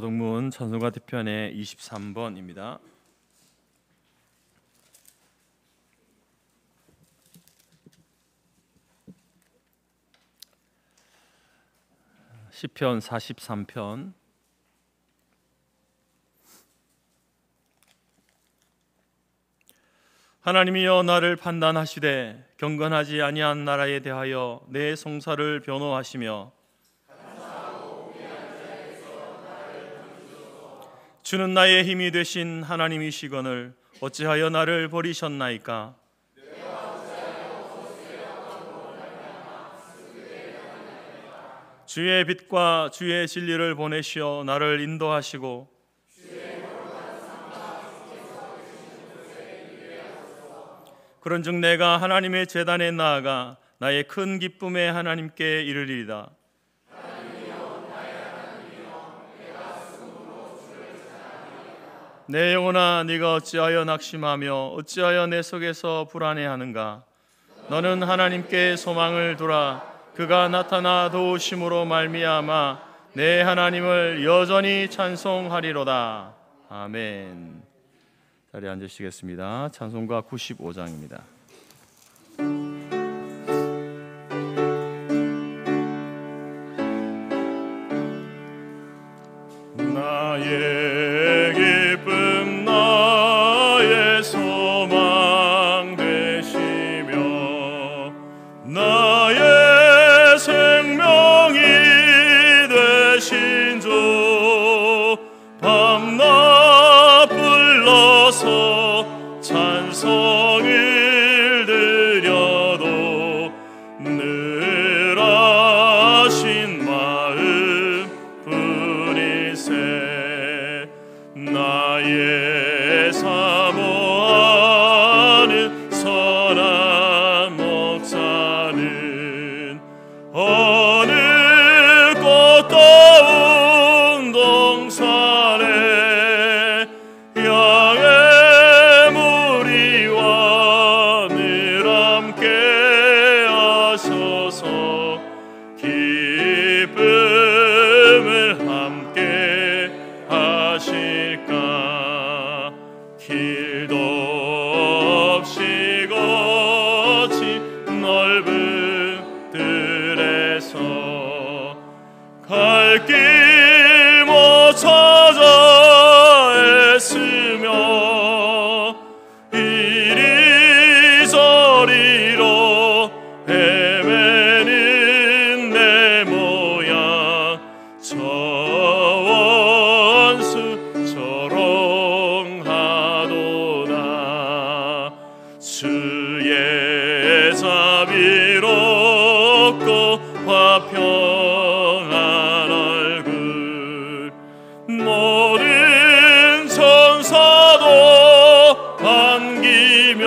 교동문 찬송가 대편의 23번입니다. 시편 43편. 하나님이여 나를 판단하시되 경건하지 아니한 나라에 대하여 내 송사를 변호하시며 주는 나의 힘이 되신 하나님이시거늘 어찌하여 나를 버리셨나이까. 주의 빛과 주의 진리를 보내시어 나를 인도하시고 그런즉 내가 하나님의 제단에 나아가 나의 큰 기쁨에 하나님께 이르리이다. 내 영혼아 네가 어찌하여 낙심하며 어찌하여 내 속에서 불안해하는가. 너는 하나님께 소망을 두라. 그가 나타나 도우심으로 말미암아 내 하나님을 여전히 찬송하리로다. 아멘. 자리에 앉으시겠습니다. 찬송가 95장입니다. 나의 기쁨 나의 소망 되시며 나의 생명이 되신 주 밤낮 불러서 찬송을 드려도 늘 아신 마음 뿐이세. 나의 사모하는 선한 목자는 어느 꽃다운 동산에 양의 무리와 늘 함께 하셔서 기쁨을 함께 하실까. 길도 없이 거친 넓은 들에서 갈 길 못 찾아 애쓰며 이리저리로 헤매는 내 모양 저 원수 조롱하도다. 주의 자비롭고 화평한 얼굴 모든 천사도 반기며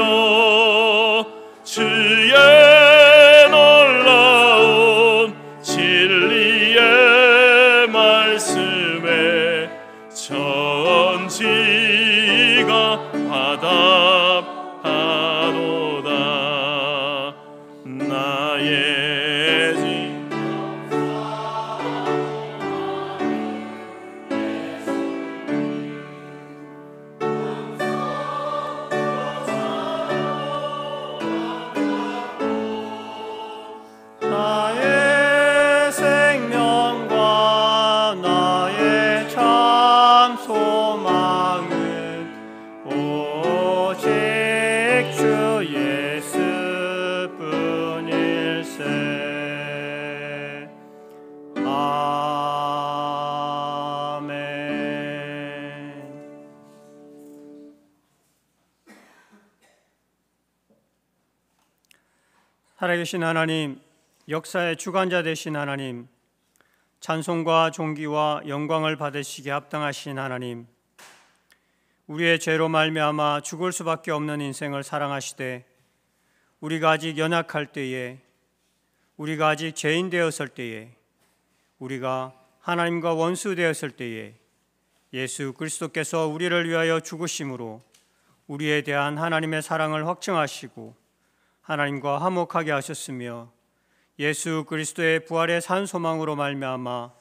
주의 놀라운 진리의 말씀에 천지가 화답하도다. 나의 진 나의 생명과 나의 참 소망은 오직 주 예수뿐일세. 아멘. 살아계신 하나님, 역사의 주관자 되신 하나님, 찬송과 존귀와 영광을 받으시기에 합당하신 하나님, 우리의 죄로 말미암아 죽을 수밖에 없는 인생을 사랑하시되 우리가 아직 연약할 때에, 우리가 아직 죄인 되었을 때에, 우리가 하나님과 원수 되었을 때에 예수 그리스도께서 우리를 위하여 죽으심으로 우리에 대한 하나님의 사랑을 확증하시고 하나님과 화목하게 하셨으며 예수 그리스도의 부활의 산 소망으로 말미암아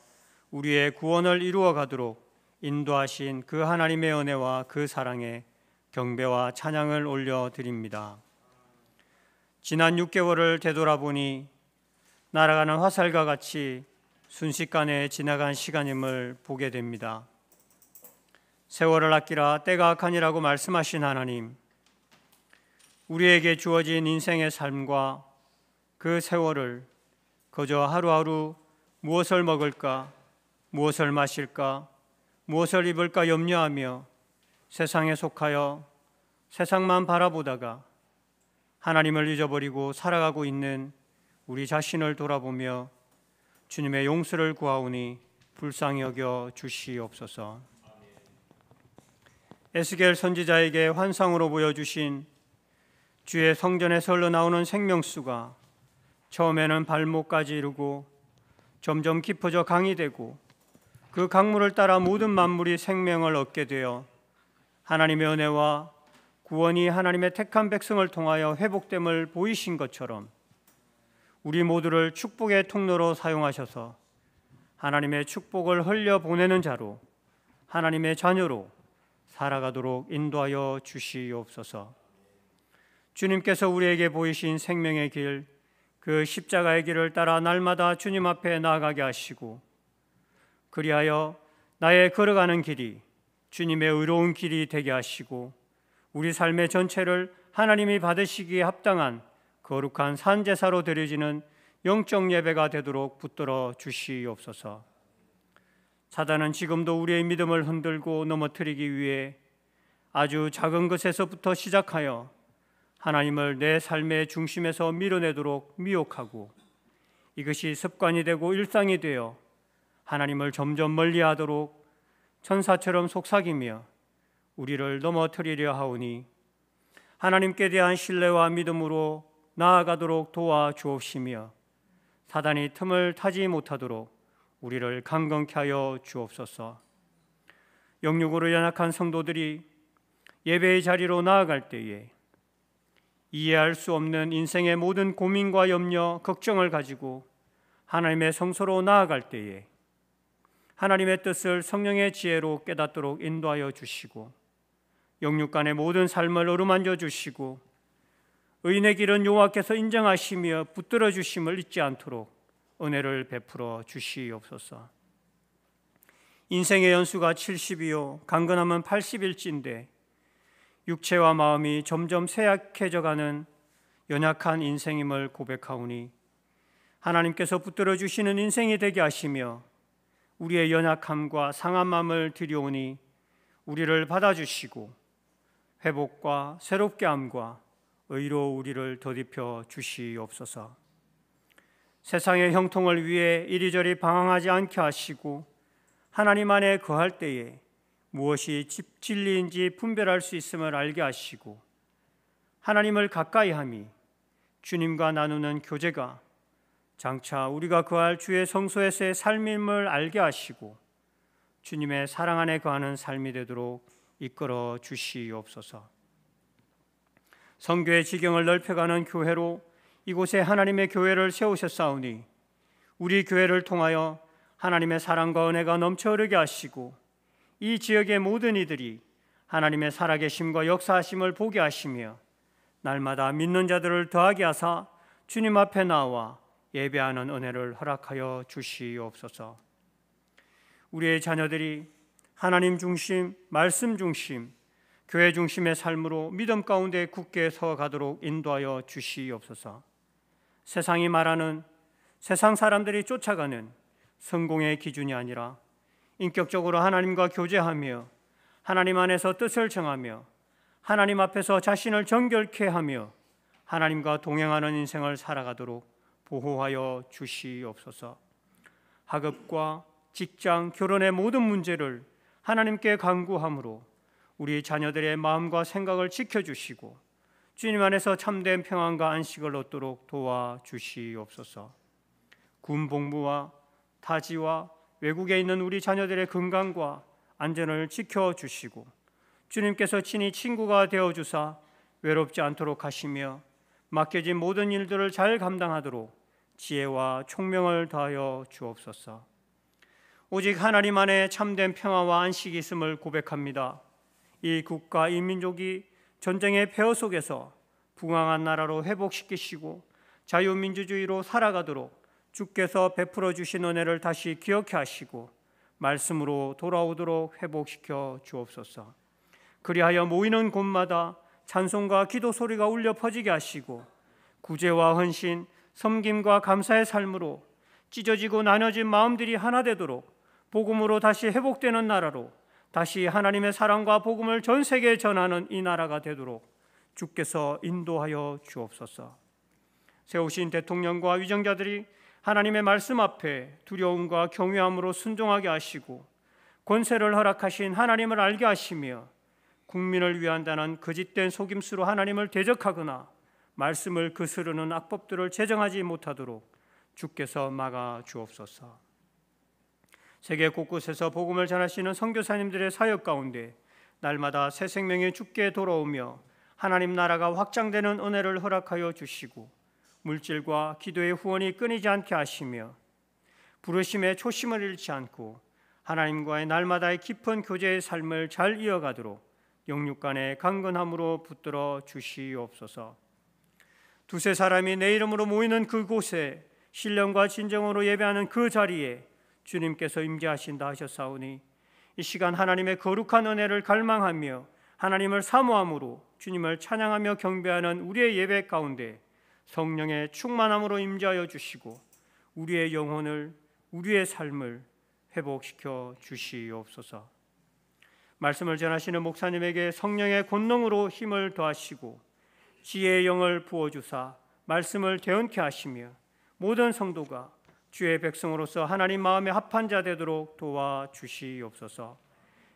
우리의 구원을 이루어 가도록 인도하신 그 하나님의 은혜와 그 사랑에 경배와 찬양을 올려드립니다. 지난 6개월을 되돌아보니 날아가는 화살과 같이 순식간에 지나간 시간임을 보게 됩니다. 세월을 아끼라 때가 악하니라고 말씀하신 하나님, 우리에게 주어진 인생의 삶과 그 세월을 그저 하루하루 무엇을 먹을까, 무엇을 마실까, 무엇을 입을까 염려하며 세상에 속하여 세상만 바라보다가 하나님을 잊어버리고 살아가고 있는 우리 자신을 돌아보며 주님의 용서를 구하오니 불쌍히 여겨 주시옵소서. 에스겔 선지자에게 환상으로 보여주신 주의 성전에서 흘러나오는 생명수가 처음에는 발목까지 이르고 점점 깊어져 강이 되고 그 강물을 따라 모든 만물이 생명을 얻게 되어 하나님의 은혜와 구원이 하나님의 택한 백성을 통하여 회복됨을 보이신 것처럼 우리 모두를 축복의 통로로 사용하셔서 하나님의 축복을 흘려보내는 자로, 하나님의 자녀로 살아가도록 인도하여 주시옵소서. 주님께서 우리에게 보이신 생명의 길, 그 십자가의 길을 따라 날마다 주님 앞에 나아가게 하시고, 그리하여 나의 걸어가는 길이 주님의 의로운 길이 되게 하시고, 우리 삶의 전체를 하나님이 받으시기에 합당한 거룩한 산제사로 드려지는 영적 예배가 되도록 붙들어 주시옵소서. 사단은 지금도 우리의 믿음을 흔들고 넘어뜨리기 위해 아주 작은 것에서부터 시작하여 하나님을 내 삶의 중심에서 밀어내도록 미혹하고, 이것이 습관이 되고 일상이 되어 하나님을 점점 멀리하도록 천사처럼 속삭이며 우리를 넘어뜨리려 하오니 하나님께 대한 신뢰와 믿음으로 나아가도록 도와주옵시며 사단이 틈을 타지 못하도록 우리를 강건케 하여 주옵소서. 영육으로 연약한 성도들이 예배의 자리로 나아갈 때에 이해할 수 없는 인생의 모든 고민과 염려, 걱정을 가지고 하나님의 성소로 나아갈 때에 하나님의 뜻을 성령의 지혜로 깨닫도록 인도하여 주시고, 영육간의 모든 삶을 어루만져 주시고 의인의 길은 여호와께서 인정하시며 붙들어 주심을 잊지 않도록 은혜를 베풀어 주시옵소서. 인생의 연수가 70이요 강건함은 80일째인데 육체와 마음이 점점 쇠약해져가는 연약한 인생임을 고백하오니 하나님께서 붙들어 주시는 인생이 되게 하시며 우리의 연약함과 상한 마음을 드리오니 우리를 받아주시고 회복과 새롭게 함과 의로 우리를 덧입혀 주시옵소서. 세상의 형통을 위해 이리저리 방황하지 않게 하시고 하나님 안에 거할 때에 무엇이 진리인지 분별할 수 있음을 알게 하시고 하나님을 가까이함이 주님과 나누는 교제가 장차 우리가 거할 주의 성소에서의 삶임을 알게 하시고 주님의 사랑 안에 거하는 삶이 되도록 이끌어 주시옵소서. 성교의 지경을 넓혀가는 교회로 이곳에 하나님의 교회를 세우셨사오니 우리 교회를 통하여 하나님의 사랑과 은혜가 넘쳐 흐르게 하시고 이 지역의 모든 이들이 하나님의 살아계심과 역사하심을 보게 하시며 날마다 믿는 자들을 더하게 하사 주님 앞에 나와 예배하는 은혜를 허락하여 주시옵소서. 우리의 자녀들이 하나님 중심, 말씀 중심, 교회 중심의 삶으로 믿음 가운데 굳게 서가도록 인도하여 주시옵소서. 세상이 말하는, 세상 사람들이 쫓아가는 성공의 기준이 아니라 인격적으로 하나님과 교제하며 하나님 안에서 뜻을 정하며 하나님 앞에서 자신을 정결케 하며 하나님과 동행하는 인생을 살아가도록 보호하여 주시옵소서. 학업과 직장, 결혼의 모든 문제를 하나님께 간구함으로 우리 자녀들의 마음과 생각을 지켜주시고 주님 안에서 참된 평안과 안식을 얻도록 도와주시옵소서. 군 복무와 타지와 외국에 있는 우리 자녀들의 건강과 안전을 지켜주시고 주님께서 친히 친구가 되어주사 외롭지 않도록 하시며 맡겨진 모든 일들을 잘 감당하도록 지혜와 총명을 더하여 주옵소서. 오직 하나님 안에 참된 평화와 안식이 있음을 고백합니다. 이 국가, 이 민족이 전쟁의 폐허 속에서 부강한 나라로 회복시키시고 자유민주주의로 살아가도록 주께서 베풀어 주신 은혜를 다시 기억해 하시고 말씀으로 돌아오도록 회복시켜 주옵소서. 그리하여 모이는 곳마다 찬송과 기도 소리가 울려 퍼지게 하시고 구제와 헌신, 섬김과 감사의 삶으로 찢어지고 나눠진 마음들이 하나 되도록 복음으로 다시 회복되는 나라로 다시 하나님의 사랑과 복음을 전 세계에 전하는 이 나라가 되도록 주께서 인도하여 주옵소서. 세우신 대통령과 위정자들이 하나님의 말씀 앞에 두려움과 경외함으로 순종하게 하시고 권세를 허락하신 하나님을 알게 하시며 국민을 위한다는 거짓된 속임수로 하나님을 대적하거나 말씀을 거스르는 악법들을 제정하지 못하도록 주께서 막아 주옵소서. 세계 곳곳에서 복음을 전하시는 선교사님들의 사역 가운데 날마다 새 생명이 주께 돌아오며 하나님 나라가 확장되는 은혜를 허락하여 주시고 물질과 기도의 후원이 끊이지 않게 하시며 부르심의 초심을 잃지 않고 하나님과의 날마다의 깊은 교제의 삶을 잘 이어가도록 영육 간의 강건함으로 붙들어 주시옵소서. 두세 사람이 내 이름으로 모이는 그곳에 신령과 진정으로 예배하는 그 자리에 주님께서 임재하신다 하셨사오니 이 시간 하나님의 거룩한 은혜를 갈망하며 하나님을 사모함으로 주님을 찬양하며 경배하는 우리의 예배 가운데 성령의 충만함으로 임재하여 주시고 우리의 영혼을, 우리의 삶을 회복시켜 주시옵소서. 말씀을 전하시는 목사님에게 성령의 권능으로 힘을 더하시고 지혜의 영을 부어주사 말씀을 개언케 하시며 모든 성도가 주의 백성으로서 하나님 마음에 합한 자 되도록 도와주시옵소서.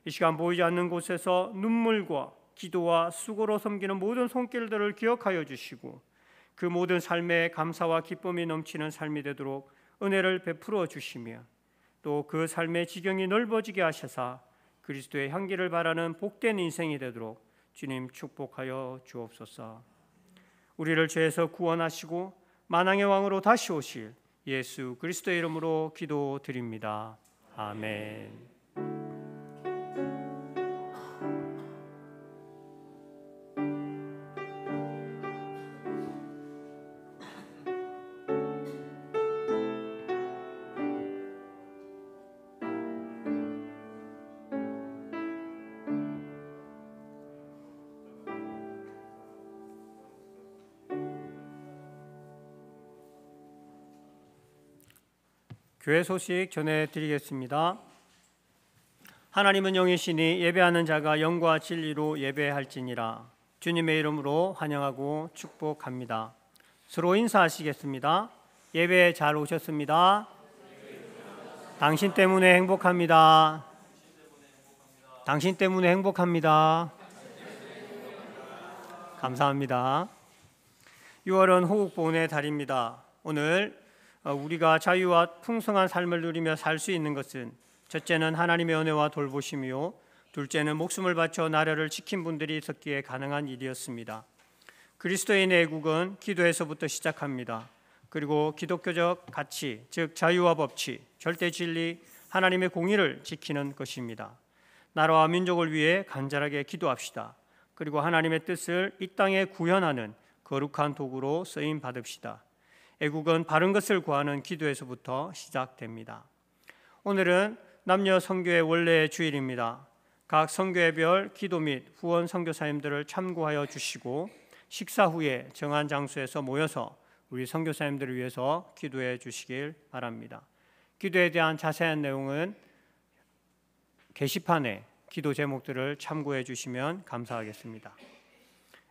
이 시간 보이지 않는 곳에서 눈물과 기도와 수고로 섬기는 모든 손길들을 기억하여 주시고 그 모든 삶에 감사와 기쁨이 넘치는 삶이 되도록 은혜를 베풀어 주시며 또 그 삶의 지경이 넓어지게 하셔서 그리스도의 향기를 바라는 복된 인생이 되도록 주님 축복하여 주옵소서. 우리를 죄에서 구원하시고 만왕의 왕으로 다시 오실 예수 그리스도의 이름으로 기도드립니다. 아멘. 교회 소식 전해드리겠습니다. 하나님은 영이시니 예배하는 자가 영과 진리로 예배할지니라. 주님의 이름으로 환영하고 축복합니다. 서로 인사하시겠습니다. 예배 잘 오셨습니다. 당신 때문에 행복합니다. 당신 때문에 행복합니다. 감사합니다. 6월은 호국보훈의 달입니다. 오늘 우리가 자유와 풍성한 삶을 누리며 살 수 있는 것은 첫째는 하나님의 은혜와 돌보심이요 둘째는 목숨을 바쳐 나라를 지킨 분들이 있었기에 가능한 일이었습니다. 그리스도인의 애국은 기도에서부터 시작합니다. 그리고 기독교적 가치, 즉 자유와 법치, 절대 진리, 하나님의 공의를 지키는 것입니다. 나라와 민족을 위해 간절하게 기도합시다. 그리고 하나님의 뜻을 이 땅에 구현하는 거룩한 도구로 쓰임 받읍시다. 애국은 바른 것을 구하는 기도에서부터 시작됩니다. 오늘은 남녀 선교의 원래 주일입니다. 각 선교회별 기도 및 후원 선교사님들을 참고하여 주시고 식사 후에 정한 장소에서 모여서 우리 선교사님들을 위해서 기도해 주시길 바랍니다. 기도에 대한 자세한 내용은 게시판에 기도 제목들을 참고해 주시면 감사하겠습니다.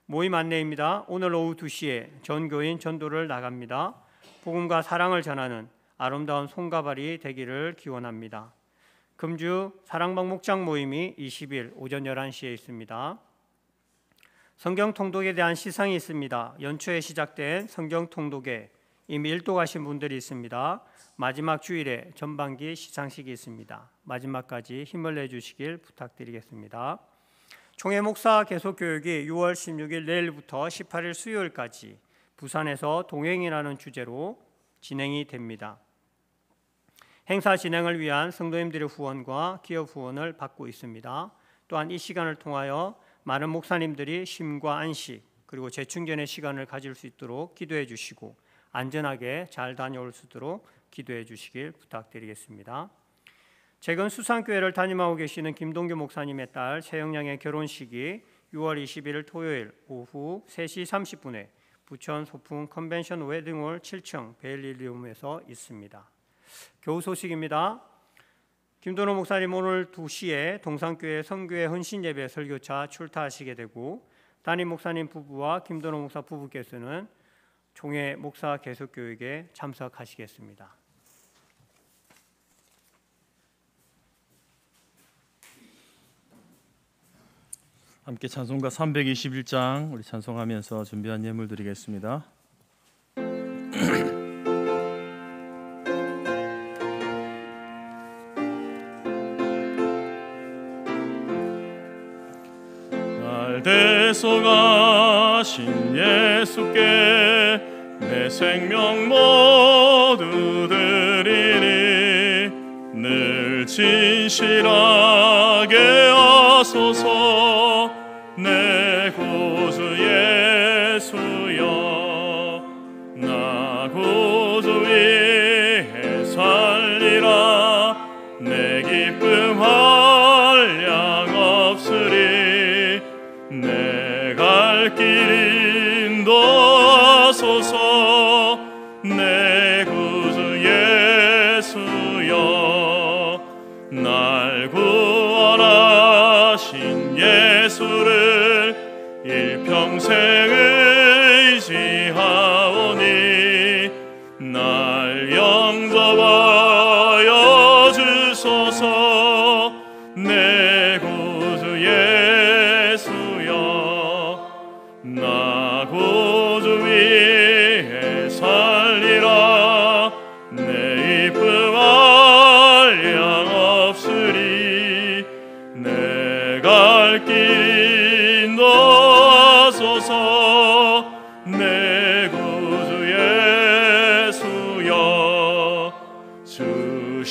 모임 안내입니다. 오늘 오후 2시에 전교인 전도를 나갑니다. 복음과 사랑을 전하는 아름다운 손가발이 되기를 기원합니다. 금주 사랑방 목장 모임이 20일 오전 11시에 있습니다. 성경 통독에 대한 시상이 있습니다. 연초에 시작된 성경 통독에 이미 일독하신 분들이 있습니다. 마지막 주일에 전반기 시상식이 있습니다. 마지막까지 힘을 내주시길 부탁드리겠습니다. 총회 목사 계속 교육이 6월 16일 내일부터 18일 수요일까지 부산에서 동행이라는 주제로 진행이 됩니다. 행사 진행을 위한 성도님들의 후원과 기업 후원을 받고 있습니다. 또한 이 시간을 통하여 많은 목사님들이 쉼과 안식 그리고 재충전의 시간을 가질 수 있도록 기도해 주시고 안전하게 잘 다녀올 수 있도록 기도해 주시길 부탁드리겠습니다. 최근 수산교회를 담임하고 계시는 김동규 목사님의 딸 세영양의 결혼식이 6월 21일 토요일 오후 3시 30분에 부천 소풍 컨벤션 웨딩홀 7층 베일리룸에서 있습니다. 교우 소식입니다. 김도노 목사님 오늘 2시에 동산교회 성교회 헌신예배 설교차 출타하시게 되고 담임 목사님 부부와 김도노 목사 부부께서는 총회 목사 개석교육에 참석하시겠습니다. 함께 찬송가 321장 우리 찬송하면서 준비한 예물 드리겠습니다. 날 대속하신 예수께 내 생명 모두 드리니 늘 진실하게 하소서. 내 구주 예수여 나 구주 위에 살리라. 내 기쁨 한량 없으리. 내 갈 길 인도하소서. 내 구주 예수여 날 구원하신 예수를 일평생 의지하오니 날 영접하여 주소서. 내 구주 예수여 나 구주 위에 살리라. 내 이쁨 한량 없으리. 내 갈 길 인도하소서. 내 구주 예수여 주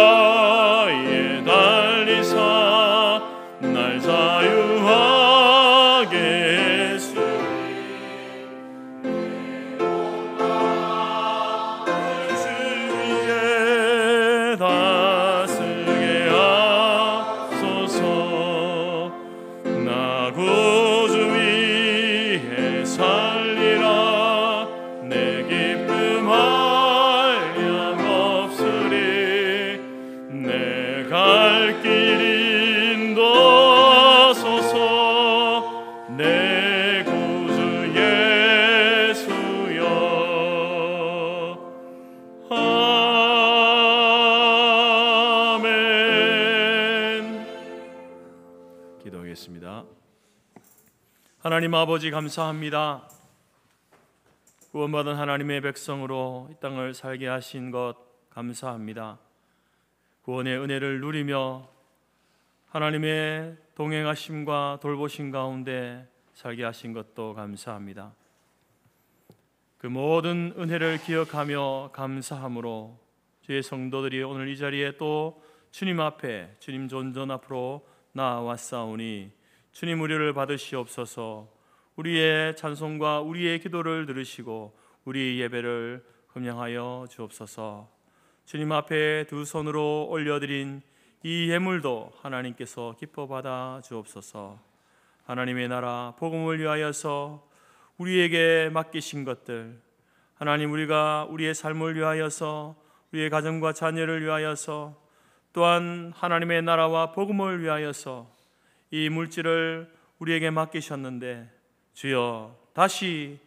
십자가에 달리사 날 자유하게 했으니 주 위에 다스게 하소서. 나 구주 위에 살리라. 내 기쁨 한량 없으리. 내 갈 길 인도하소서. 내 구주 예수여 아멘. 기도하겠습니다. 하나님 아버지 감사합니다. 구원받은 하나님의 백성으로 이 땅을 살게 하신 것 감사합니다. 구원의 은혜를 누리며 하나님의 동행하심과 돌보심 가운데 살게 하신 것도 감사합니다. 그 모든 은혜를 기억하며 감사함으로 주의 성도들이 오늘 이 자리에 또 주님 앞에 주님 존전 앞으로 나아왔사오니 주님 우리를 받으시옵소서. 우리의 찬송과 우리의 기도를 들으시고 우리의 예배를 흠양하여 주옵소서. 주님 앞에 두 손으로 올려드린 이 예물도 하나님께서 기뻐 받아 주옵소서. 하나님의 나라 복음을 위하여서 우리에게 맡기신 것들, 하나님 우리가 우리의 삶을 위하여서 우리의 가정과 자녀를 위하여서 또한 하나님의 나라와 복음을 위하여서 이 물질을 우리에게 맡기셨는데 주여 다시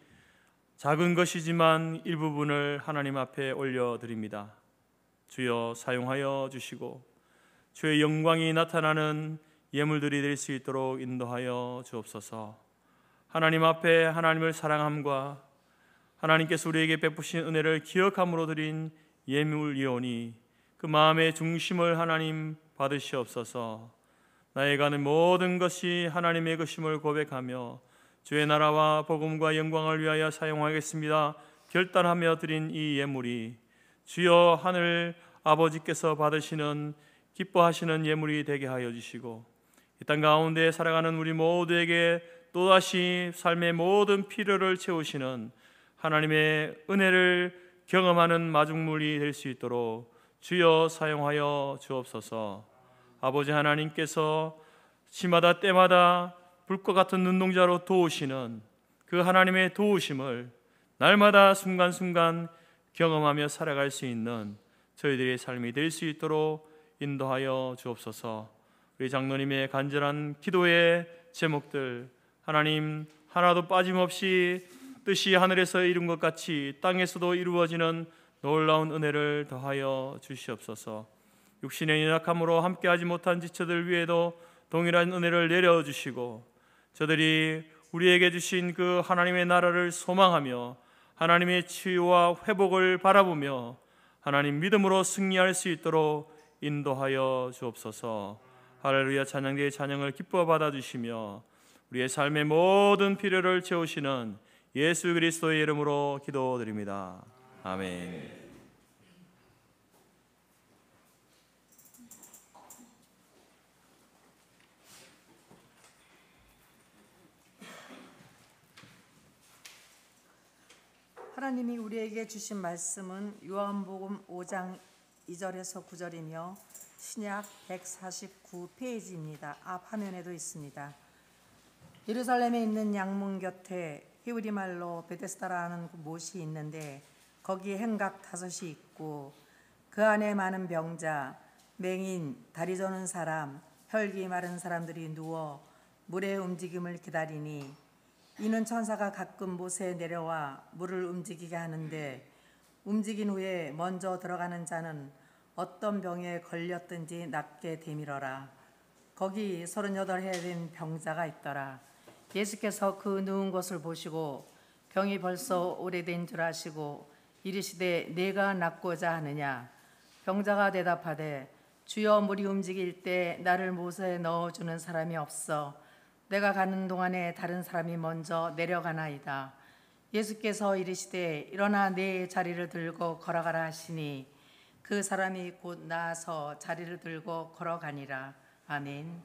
작은 것이지만 일부분을 하나님 앞에 올려드립니다. 주여 사용하여 주시고 주의 영광이 나타나는 예물들이 될 수 있도록 인도하여 주옵소서. 하나님 앞에 하나님을 사랑함과 하나님께서 우리에게 베푸신 은혜를 기억함으로 드린 예물이오니 그 마음의 중심을 하나님 받으시옵소서. 나의 가는 모든 것이 하나님의 것임을 고백하며 주의 나라와 복음과 영광을 위하여 사용하겠습니다 결단하며 드린 이 예물이 주여 하늘 아버지께서 받으시는 기뻐하시는 예물이 되게 하여 주시고 이 땅 가운데 살아가는 우리 모두에게 또다시 삶의 모든 필요를 채우시는 하나님의 은혜를 경험하는 마중물이 될 수 있도록 주여 사용하여 주옵소서. 아버지 하나님께서 시마다 때마다 불과 같은 눈동자로 도우시는 그 하나님의 도우심을 날마다 순간순간 경험하며 살아갈 수 있는 저희들의 삶이 될 수 있도록 인도하여 주옵소서. 우리 장로님의 간절한 기도의 제목들 하나님 하나도 빠짐없이 뜻이 하늘에서 이룬 것 같이 땅에서도 이루어지는 놀라운 은혜를 더하여 주시옵소서. 육신의 연약함으로 함께하지 못한 지체들 위에도 동일한 은혜를 내려주시고 저들이 우리에게 주신 그 하나님의 나라를 소망하며 하나님의 치유와 회복을 바라보며 하나님 믿음으로 승리할 수 있도록 인도하여 주옵소서. 할렐루야. 찬양대의 찬양을 기뻐 받아주시며 우리의 삶의 모든 필요를 채우시는 예수 그리스도의 이름으로 기도드립니다. 아멘. 하나님이 우리에게 주신 말씀은 요한복음 5장 2절에서 9절이며 신약 149페이지입니다. 앞 화면에도 있습니다. 예루살렘에 있는 양문 곁에 히브리 말로 베데스다라는 못이 있는데 거기에 행각 5이 있고 그 안에 많은 병자, 맹인, 다리 저는 사람, 혈기 마른 사람들이 누워 물의 움직임을 기다리니 이는 천사가 가끔 못에 내려와 물을 움직이게 하는데 움직인 후에 먼저 들어가는 자는 어떤 병에 걸렸든지 낫게 되밀어라. 거기 38해 된 병자가 있더라. 예수께서 그 누운 것을 보시고 병이 벌써 오래된 줄 아시고 이르시되 내가 낫고자 하느냐. 병자가 대답하되 주여 물이 움직일 때 나를 못에 넣어주는 사람이 없어 내가 가는 동안에 다른 사람이 먼저 내려가나이다. 예수께서 이르시되 일어나 내 자리를 들고 걸어가라 하시니 그 사람이 곧 나아서 자리를 들고 걸어가니라. 아멘.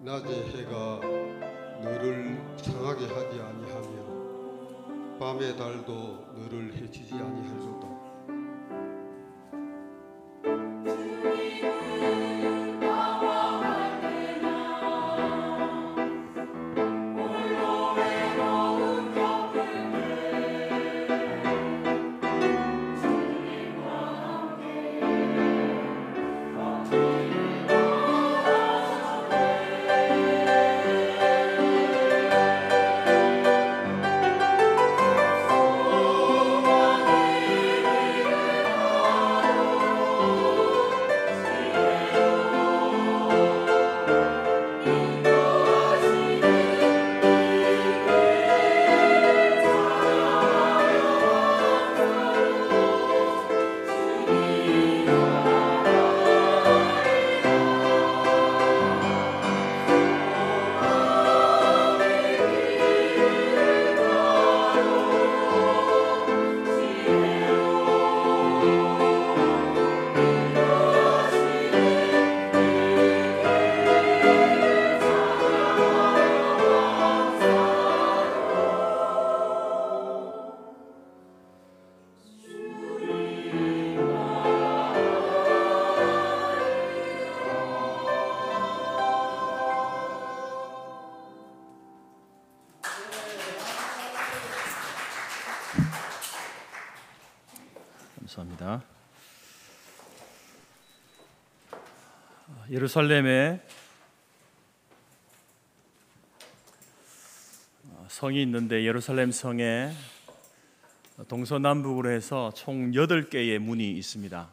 낮의 해가 너를 상하게 하지 아니하며 밤의 달도 너를 해치지 아니하리로다. 감사합니다. 예루살렘에 성이 있는데 예루살렘 성에 동서남북으로 해서 총 8개의 문이 있습니다.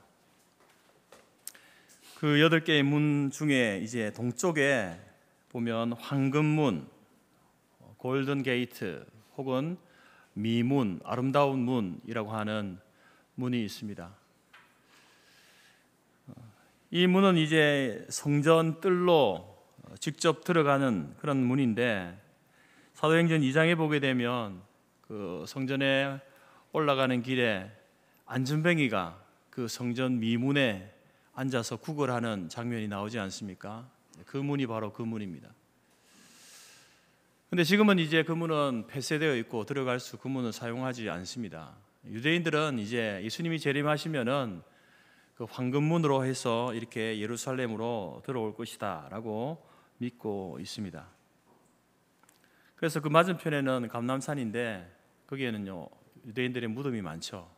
그 8개의 문 중에 이제 동쪽에 보면 황금문, 골든 게이트 혹은 미문, 아름다운 문이라고 하는 문이 있습니다. 이 문은 이제 성전 뜰로 직접 들어가는 그런 문인데 사도행전 2장에 보게 되면 그 성전에 올라가는 길에 안전뱅이가 그 성전 미문에 앉아서 구걸하는 장면이 나오지 않습니까? 그 문이 바로 그 문입니다. 근데 지금은 이제 그 문은 폐쇄되어 있고 들어갈 수 그 문을 사용하지 않습니다. 유대인들은 이제 예수님이 재림하시면은 그 황금문으로 해서 이렇게 예루살렘으로 들어올 것이다라고 믿고 있습니다. 그래서 그 맞은편에는 감람산인데 거기에는요 유대인들의 무덤이 많죠.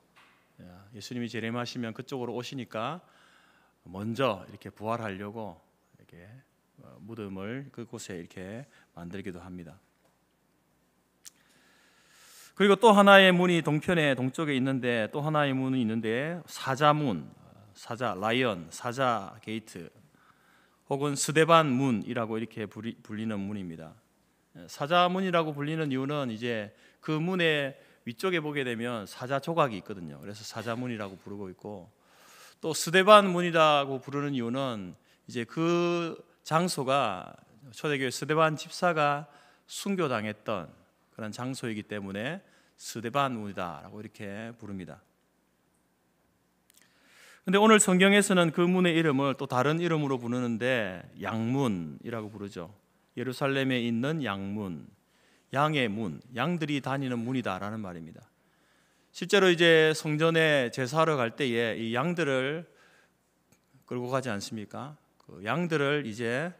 예수님이 재림하시면 그쪽으로 오시니까 먼저 이렇게 부활하려고 이렇게 무덤을 그곳에 이렇게 만들기도 합니다. 그리고 또 하나의 문이 동편에 동쪽에 있는데 또 하나의 문이 있는데 사자문, 사자 라이언, 사자 게이트 혹은 스데반 문이라고 이렇게 불리는 문입니다. 사자문이라고 불리는 이유는 이제 그 문의 위쪽에 보게 되면 사자 조각이 있거든요. 그래서 사자문이라고 부르고 있고 또 스데반 문이라고 부르는 이유는 이제 그 장소가 초대교회 스데반 집사가 순교당했던 그런 장소이기 때문에 스데반 문이다라고 이렇게 부릅니다. 근데 오늘 성경에서는 그 문의 이름을 또 다른 이름으로 부르는데 양문이라고 부르죠. 예루살렘에 있는 양문, 양의 문, 양들이 다니는 문이다라는 말입니다. 실제로 이제 성전에 제사하러 갈 때에 이 양들을 끌고 가지 않습니까? 그 양들을 이제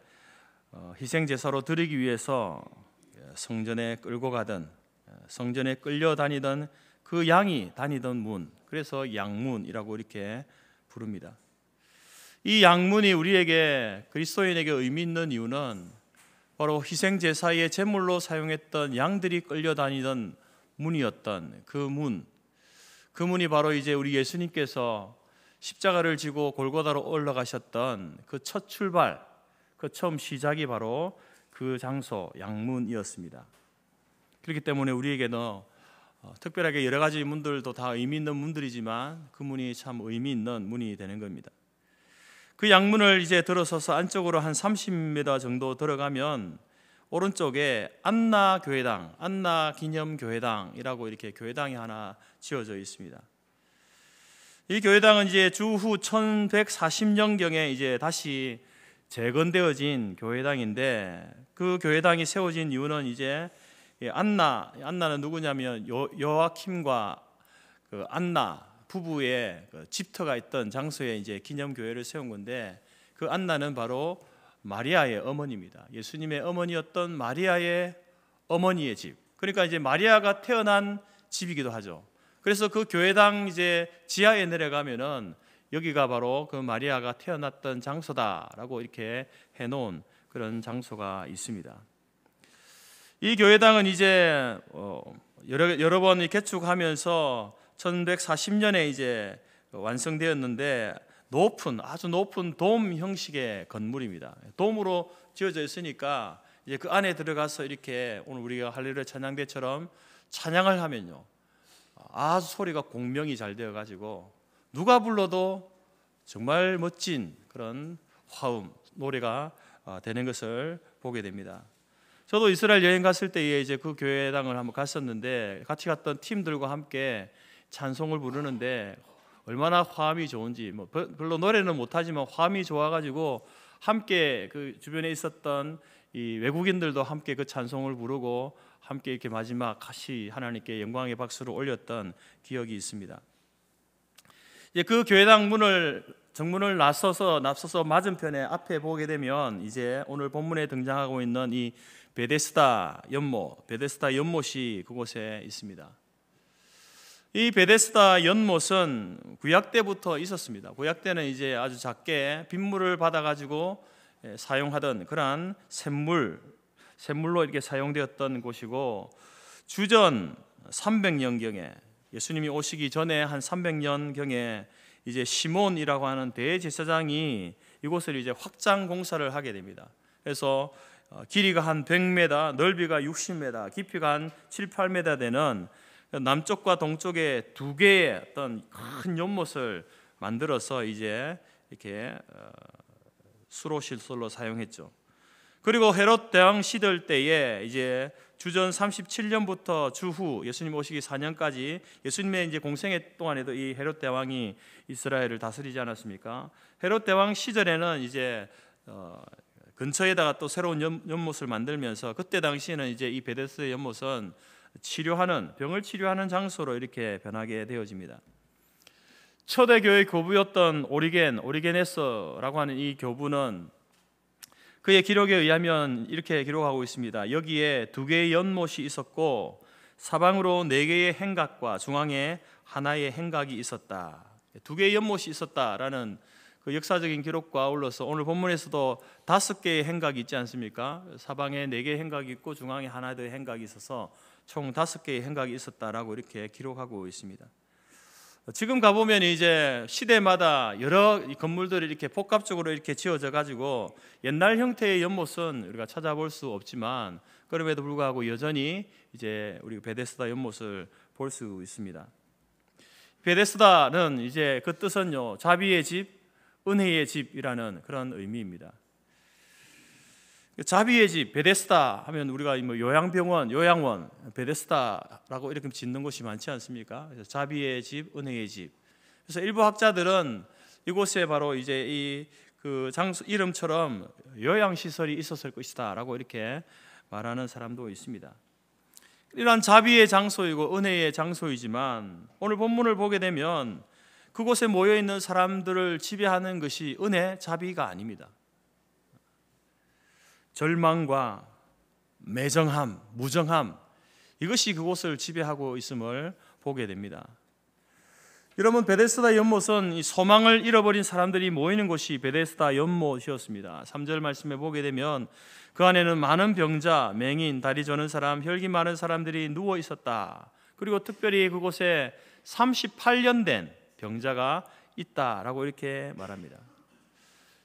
희생 제사로 드리기 위해서 성전에 끌고 가던 성전에 끌려 다니던 그 양이 다니던 문, 그래서 양문이라고 이렇게 부릅니다. 이 양문이 우리에게 그리스도인에게 의미 있는 이유는 바로 희생 제사의 제물로 사용했던 양들이 끌려 다니던 문이었던 그 문, 그 문이 바로 이제 우리 예수님께서 십자가를 지고 골고다로 올라가셨던 그 첫 출발, 그 처음 시작이 바로 그 장소 양문이었습니다. 그렇기 때문에 우리에게는 특별하게 여러 가지 문들도 다 의미 있는 문들이지만 그 문이 참 의미 있는 문이 되는 겁니다. 그 양문을 이제 들어서서 안쪽으로 한 30m 정도 들어가면 오른쪽에 안나 교회당, 안나 기념 교회당이라고 이렇게 교회당이 하나 지어져 있습니다. 이 교회당은 이제 주후 1140년경에 이제 다시 재건되어진 교회당인데, 그 교회당이 세워진 이유는 이제 안나는 누구냐면 요아킴과 그 안나 부부의 그 집터가 있던 장소에 이제 기념 교회를 세운 건데, 그 안나는 바로 마리아의 어머니입니다. 예수님의 어머니였던 마리아의 어머니의 집. 그러니까 이제 마리아가 태어난 집이기도 하죠. 그래서 그 교회당 이제 지하에 내려가면은 여기가 바로 그 마리아가 태어났던 장소다라고 이렇게 해놓은 그런 장소가 있습니다. 이 교회당은 이제 여러 번 개축하면서 1140년에 이제 완성되었는데, 아주 높은 돔 형식의 건물입니다. 돔으로 지어져 있으니까 이제 그 안에 들어가서 이렇게 오늘 우리가 할렐루야 찬양대처럼 찬양을 하면요, 아주 소리가 공명이 잘 되어 가지고 누가 불러도 정말 멋진 그런 화음 노래가 되는 것을 보게 됩니다. 저도 이스라엘 여행 갔을 때에 이제 그 교회당을 한번 갔었는데, 같이 갔던 팀들과 함께 찬송을 부르는데 얼마나 화음이 좋은지, 뭐 별로 노래는 못하지만 화음이 좋아가지고 함께 그 주변에 있었던 이 외국인들도 함께 그 찬송을 부르고 함께 이렇게 마지막 같이 하나님께 영광의 박수를 올렸던 기억이 있습니다. 이제 그 교회당 정문을 나서서 맞은편에 앞에 보게 되면 이제 오늘 본문에 등장하고 있는 이 베데스다 연못이 그곳에 있습니다. 이 베데스다 연못은 구약 때부터 있었습니다. 구약 때는 이제 아주 작게 빗물을 받아 가지고 사용하던 그러한 샘물로 이렇게 사용되었던 곳이고, 주전 300년경에 예수님이 오시기 전에 한 300년경에 이제 시몬이라고 하는 대제사장이 이곳을 이제 확장 공사를 하게 됩니다. 그래서 길이가 한 100m, 넓이가 60m, 깊이가 한 7, 8m 되는 남쪽과 동쪽에 두 개의 어떤 큰 연못을 만들어서 이제 이렇게 수로 시설로 사용했죠. 그리고 헤롯 대왕 시절 때에 이제 주전 37년부터 주후 예수님 오시기 4년까지 예수님의 이제 공생애 동안에도 이 헤롯 대왕이 이스라엘을 다스리지 않았습니까? 헤롯 대왕 시절에는 이제 근처에다가 또 새로운 연못을 만들면서, 그때 당시에는 이제 이 베데스다 연못은 병을 치료하는 장소로 이렇게 변하게 되어집니다. 초대교회 교부였던 오리게네스라고 하는 이 교부는 그의 기록에 의하면 이렇게 기록하고 있습니다. 여기에 두 개의 연못이 있었고 사방으로 네 개의 행각과 중앙에 하나의 행각이 있었다. 두 개의 연못이 있었다라는 그 역사적인 기록과 아울러서 오늘 본문에서도 5개의 행각이 있지 않습니까? 사방에 4개의 행각이 있고 중앙에 하나의 행각이 있어서 총 5개의 행각이 있었다라고 이렇게 기록하고 있습니다. 지금 가보면 이제 시대마다 여러 건물들이 이렇게 복합적으로 이렇게 지어져 가지고 옛날 형태의 연못은 우리가 찾아볼 수 없지만, 그럼에도 불구하고 여전히 이제 우리 베데스다 연못을 볼 수 있습니다. 베데스다는 이제 그 뜻은요, 자비의 집, 은혜의 집이라는 그런 의미입니다. 자비의 집, 베데스다 하면 우리가 뭐 요양병원, 요양원, 베데스다라고 이렇게 짓는 곳이 많지 않습니까? 그래서 자비의 집, 은혜의 집. 그래서 일부 학자들은 이곳에 바로 이제 이 그 장소 이름처럼 요양 시설이 있었을 것이다라고 이렇게 말하는 사람도 있습니다. 이러한 자비의 장소이고 은혜의 장소이지만 오늘 본문을 보게 되면 그곳에 모여 있는 사람들을 지배하는 것이 은혜, 자비가 아닙니다. 절망과 매정함, 무정함, 이것이 그곳을 지배하고 있음을 보게 됩니다. 여러분, 베데스다 연못은 이 소망을 잃어버린 사람들이 모이는 곳이 베데스다 연못이었습니다. 3절 말씀에 보게 되면 그 안에는 많은 병자, 맹인, 다리 저는 사람, 혈기 많은 사람들이 누워 있었다. 그리고 특별히 그곳에 38년 된 병자가 있다라고 이렇게 말합니다.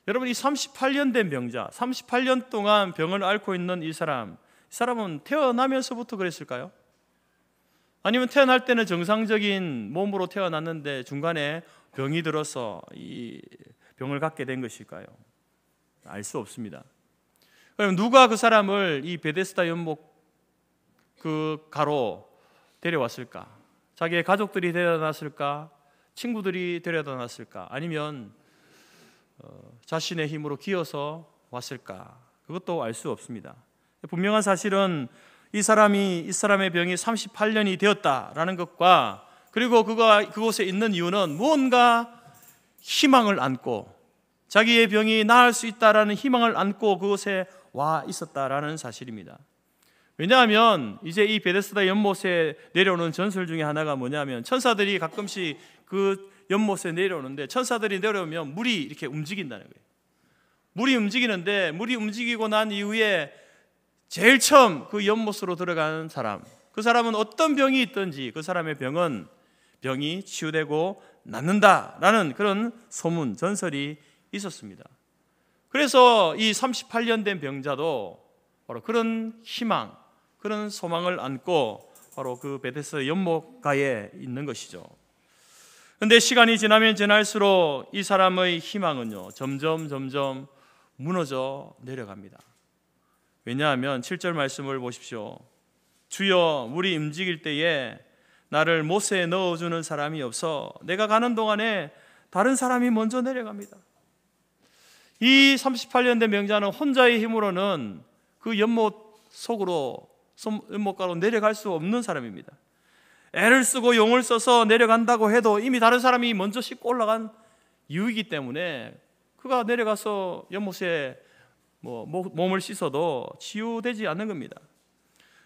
여러분, 이 38년 된 병자, 38년 동안 병을 앓고 있는 이 사람은 태어나면서부터 그랬을까요? 아니면 태어날 때는 정상적인 몸으로 태어났는데 중간에 병이 들어서 이 병을 갖게 된 것일까요? 알 수 없습니다. 그럼 누가 그 사람을 이 베데스다 연못 그 가로 데려왔을까? 자기의 가족들이 데려놨을까? 친구들이 데려다 놨을까? 아니면 자신의 힘으로 기어서 왔을까? 그것도 알 수 없습니다. 분명한 사실은 이 사람의 병이 38년이 되었다라는 것과 그리고 그곳에 있는 이유는 무언가 희망을 안고 자기의 병이 나을 수 있다라는 희망을 안고 그곳에 와 있었다라는 사실입니다. 왜냐하면 이제 이 베데스다 연못에 내려오는 전설 중에 하나가 뭐냐면 천사들이 가끔씩 그 연못에 내려오는데 천사들이 내려오면 물이 이렇게 움직인다는 거예요. 물이 움직이는데 물이 움직이고 난 이후에 제일 처음 그 연못으로 들어가는 사람, 그 사람은 어떤 병이 있든지 그 사람의 병이 치유되고 낫는다라는 그런 소문, 전설이 있었습니다. 그래서 이 38년 된 병자도 바로 그런 희망, 그런 소망을 안고 바로 그 베데스다 연못가에 있는 것이죠. 그런데 시간이 지나면 지날수록 이 사람의 희망은요 점점 무너져 내려갑니다. 왜냐하면 7절 말씀을 보십시오. 주여, 물이 움직일 때에 나를 못에 넣어주는 사람이 없어 내가 가는 동안에 다른 사람이 먼저 내려갑니다. 이 38년 된 병자는 혼자의 힘으로는 그 연못가로 내려갈 수 없는 사람입니다. 애를 쓰고 용을 써서 내려간다고 해도 이미 다른 사람이 먼저 싣고 올라간 이유이기 때문에 그가 내려가서 연못에 몸을 씻어도 치유되지 않는 겁니다.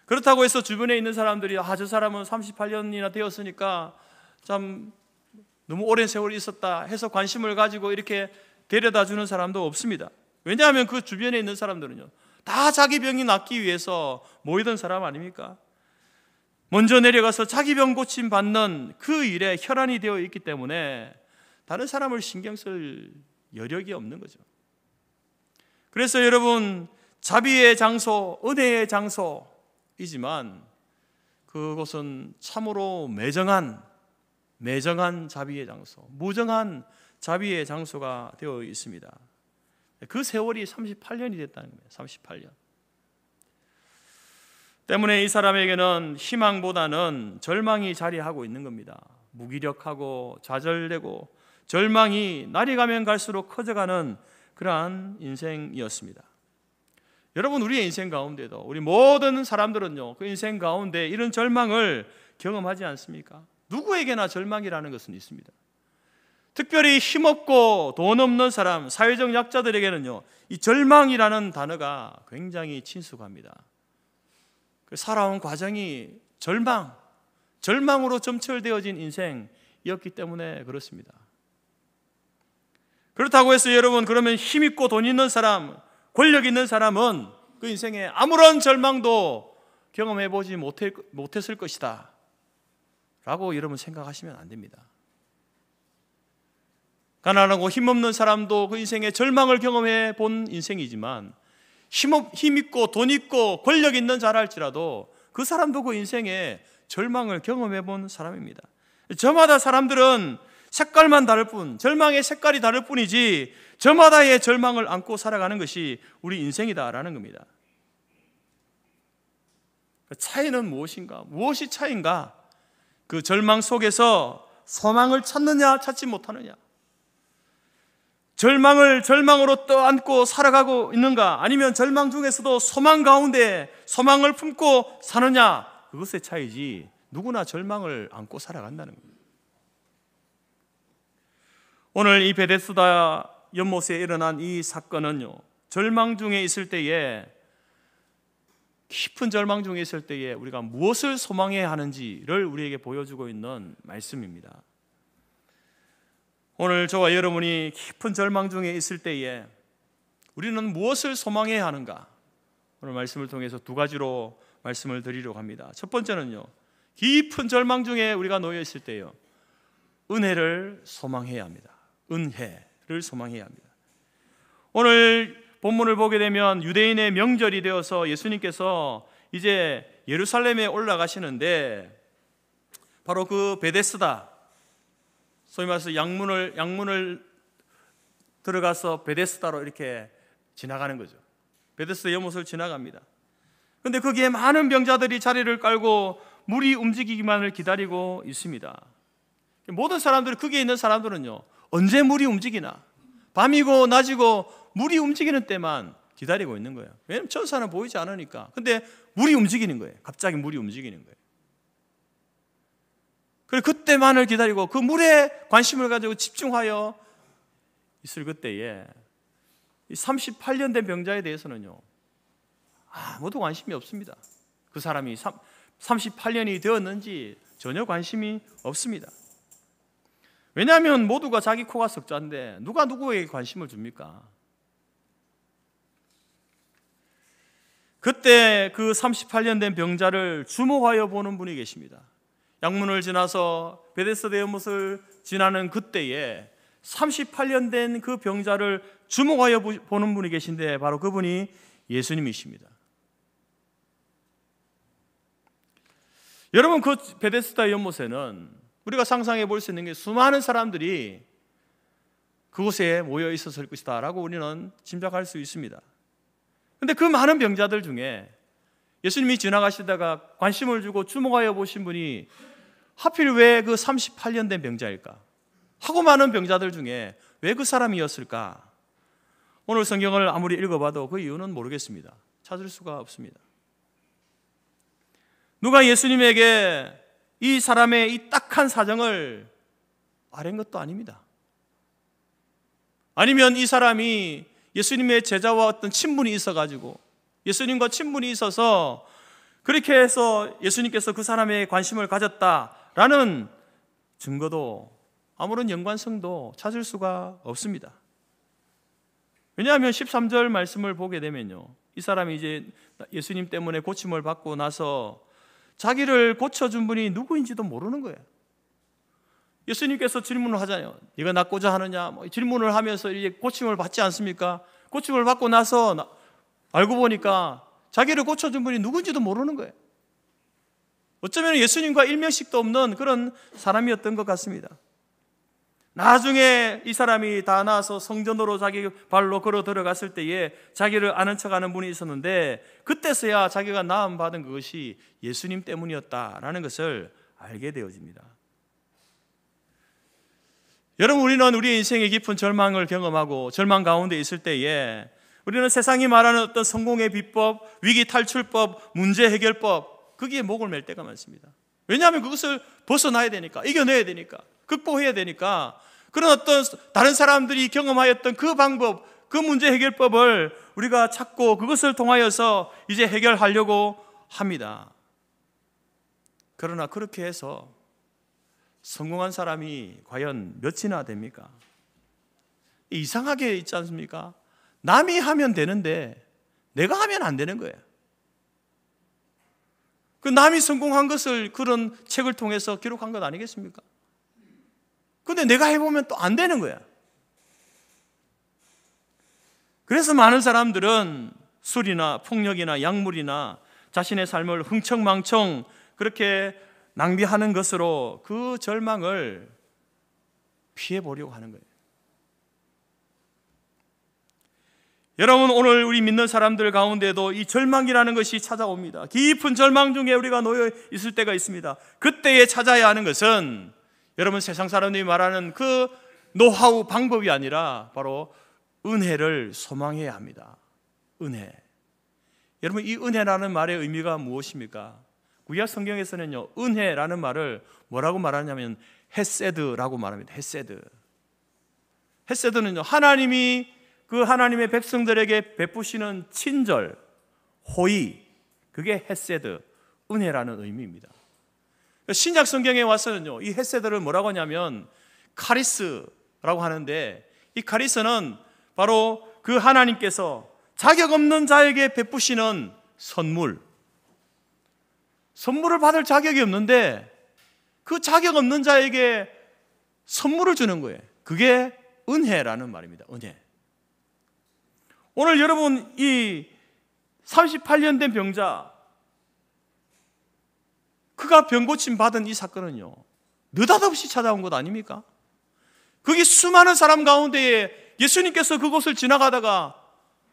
그렇다고 해서 주변에 있는 사람들이 저 사람은 38년이나 되었으니까 참 너무 오랜 세월이 있었다 해서 관심을 가지고 이렇게 데려다 주는 사람도 없습니다. 왜냐하면 그 주변에 있는 사람들은요 다 자기 병이 낫기 위해서 모이던 사람 아닙니까? 먼저 내려가서 자기 병 고침 받는 그 일에 혈안이 되어 있기 때문에 다른 사람을 신경 쓸 여력이 없는 거죠. 그래서 여러분, 자비의 장소, 은혜의 장소이지만 그곳은 참으로 매정한 자비의 장소, 무정한 자비의 장소가 되어 있습니다. 그 세월이 38년이 됐다는 거예요. 38년. 때문에 이 사람에게는 희망보다는 절망이 자리하고 있는 겁니다. 무기력하고 좌절되고 절망이 날이 가면 갈수록 커져가는 그러한 인생이었습니다. 여러분, 우리의 인생 가운데도 우리 모든 사람들은요 그 인생 가운데 이런 절망을 경험하지 않습니까? 누구에게나 절망이라는 것은 있습니다. 특별히 힘없고 돈 없는 사람, 사회적 약자들에게는요 이 절망이라는 단어가 굉장히 친숙합니다. 살아온 과정이 절망으로 점철되어진 인생이었기 때문에 그렇습니다. 그렇다고 해서 여러분, 그러면 힘있고 돈 있는 사람, 권력 있는 사람은 그 인생에 아무런 절망도 경험해보지 못했을 것이다 라고 여러분 생각하시면 안 됩니다. 가난하고 힘없는 사람도 그 인생에 절망을 경험해 본 인생이지만 힘있고 돈 있고 권력 있는 자라 할지라도 그 사람도 그 인생에 절망을 경험해 본 사람입니다. 저마다 사람들은 색깔만 다를 뿐, 절망의 색깔이 다를 뿐이지 저마다의 절망을 안고 살아가는 것이 우리 인생이다라는 겁니다. 차이는 무엇인가? 무엇이 차이인가? 그 절망 속에서 소망을 찾느냐 찾지 못하느냐, 절망으로 떠안고 살아가고 있는가, 아니면 절망 중에서도 소망 가운데 소망을 품고 사느냐, 그것의 차이지 누구나 절망을 안고 살아간다는 겁니다. 오늘 이 베데스다 연못에 일어난 이 사건은요 절망 중에 있을 때에, 깊은 절망 중에 있을 때에 우리가 무엇을 소망해야 하는지를 우리에게 보여주고 있는 말씀입니다. 오늘 저와 여러분이 깊은 절망 중에 있을 때에 우리는 무엇을 소망해야 하는가? 오늘 말씀을 통해서 두 가지로 말씀을 드리려고 합니다. 첫 번째는요, 깊은 절망 중에 우리가 놓여 있을 때요, 은혜를 소망해야 합니다. 은혜를 소망해야 합니다. 오늘 본문을 보게 되면 유대인의 명절이 되어서 예수님께서 이제 예루살렘에 올라가시는데 바로 그 베데스다, 소위 말해서 양문을 들어가서 베데스다로 이렇게 지나가는 거죠. 베데스다 연못을 지나갑니다. 그런데 거기에 많은 병자들이 자리를 깔고 물이 움직이기만을 기다리고 있습니다. 모든 사람들이, 거기에 있는 사람들은요 언제 물이 움직이나, 밤이고 낮이고 물이 움직이는 때만 기다리고 있는 거예요. 왜냐하면 천사는 보이지 않으니까. 근데 물이 움직이는 거예요. 갑자기 물이 움직이는 거예요. 그리고 그때만을 기다리고 그 물에 관심을 가지고 집중하여 있을 그때에 이 38년 된 병자에 대해서는요, 아무도 관심이 없습니다. 그 사람이 38년이 되었는지 전혀 관심이 없습니다. 왜냐하면 모두가 자기 코가 석자인데 누가 누구에게 관심을 줍니까? 그때 그 38년 된 병자를 주목하여 보는 분이 계십니다. 양문을 지나서 베데스다 연못을 지나는 그때에 38년 된 그 병자를 주목하여 보는 분이 계신데 바로 그분이 예수님이십니다. 여러분, 그 베데스다 연못에는 우리가 상상해 볼 수 있는 게 수많은 사람들이 그곳에 모여 있었을 것이다 라고 우리는 짐작할 수 있습니다. 그런데 그 많은 병자들 중에 예수님이 지나가시다가 관심을 주고 주목하여 보신 분이 하필 왜 그 38년 된 병자일까? 하고 많은 병자들 중에 왜 그 사람이었을까? 오늘 성경을 아무리 읽어봐도 그 이유는 모르겠습니다. 찾을 수가 없습니다. 누가 예수님에게 이 사람의 이 딱한 사정을 아는 것도 아닙니다. 아니면 이 사람이 예수님의 제자와 어떤 친분이 있어가지고 예수님과 친분이 있어서 그렇게 해서 예수님께서 그 사람의 관심을 가졌다라는 증거도 아무런 연관성도 찾을 수가 없습니다. 왜냐하면 13절 말씀을 보게 되면요, 이 사람이 이제 예수님 때문에 고침을 받고 나서 자기를 고쳐준 분이 누구인지도 모르는 거예요. 예수님께서 질문을 하잖아요. 네가 낫고자 하느냐? 질문을 하면서 이제 고침을 받지 않습니까? 고침을 받고 나서 알고 보니까 자기를 고쳐준 분이 누군지도 모르는 거예요. 어쩌면 예수님과 일면식도 없는 그런 사람이었던 것 같습니다. 나중에 이 사람이 다 나아서 성전으로 자기 발로 걸어 들어갔을 때에 자기를 아는 척하는 분이 있었는데 그때서야 자기가 나음 받은 그것이 예수님 때문이었다라는 것을 알게 되어집니다. 여러분, 우리는 우리의 인생의 깊은 절망을 경험하고 절망 가운데 있을 때에 우리는 세상이 말하는 어떤 성공의 비법, 위기 탈출법, 문제 해결법, 거기에 목을 맬 때가 많습니다. 왜냐하면 그것을 벗어나야 되니까, 이겨내야 되니까, 극복해야 되니까 그런 어떤 다른 사람들이 경험하였던 그 방법, 그 문제 해결법을 우리가 찾고 그것을 통하여서 이제 해결하려고 합니다. 그러나 그렇게 해서 성공한 사람이 과연 몇이나 됩니까? 이상하게 있지 않습니까? 남이 하면 되는데 내가 하면 안 되는 거예요. 그 남이 성공한 것을 그런 책을 통해서 기록한 것 아니겠습니까? 근데 내가 해보면 또 안 되는 거야. 그래서 많은 사람들은 술이나 폭력이나 약물이나 자신의 삶을 흥청망청 그렇게 낭비하는 것으로 그 절망을 피해보려고 하는 거예요. 여러분, 오늘 우리 믿는 사람들 가운데도 이 절망이라는 것이 찾아옵니다. 깊은 절망 중에 우리가 놓여 있을 때가 있습니다. 그때에 찾아야 하는 것은 여러분, 세상 사람들이 말하는 그 노하우 방법이 아니라 바로 은혜를 소망해야 합니다. 은혜. 여러분, 이 은혜라는 말의 의미가 무엇입니까? 구약 성경에서는요, 은혜라는 말을 뭐라고 말하냐면 헤세드라고 말합니다. 헤세드. 헤세드는요, 하나님이 그 하나님의 백성들에게 베푸시는 친절, 호의, 그게 헤세드, 은혜라는 의미입니다. 신약 성경에 와서는요, 이 헤세드를 뭐라고 하냐면 카리스라고 하는데, 이 카리스는 바로 그 하나님께서 자격 없는 자에게 베푸시는 선물을 받을 자격이 없는데 그 자격 없는 자에게 선물을 주는 거예요. 그게 은혜라는 말입니다. 은혜. 오늘 여러분, 이 38년 된 병자, 그가 병고침 받은 이 사건은요, 느닷없이 찾아온 것 아닙니까? 거기 수많은 사람 가운데에 예수님께서 그곳을 지나가다가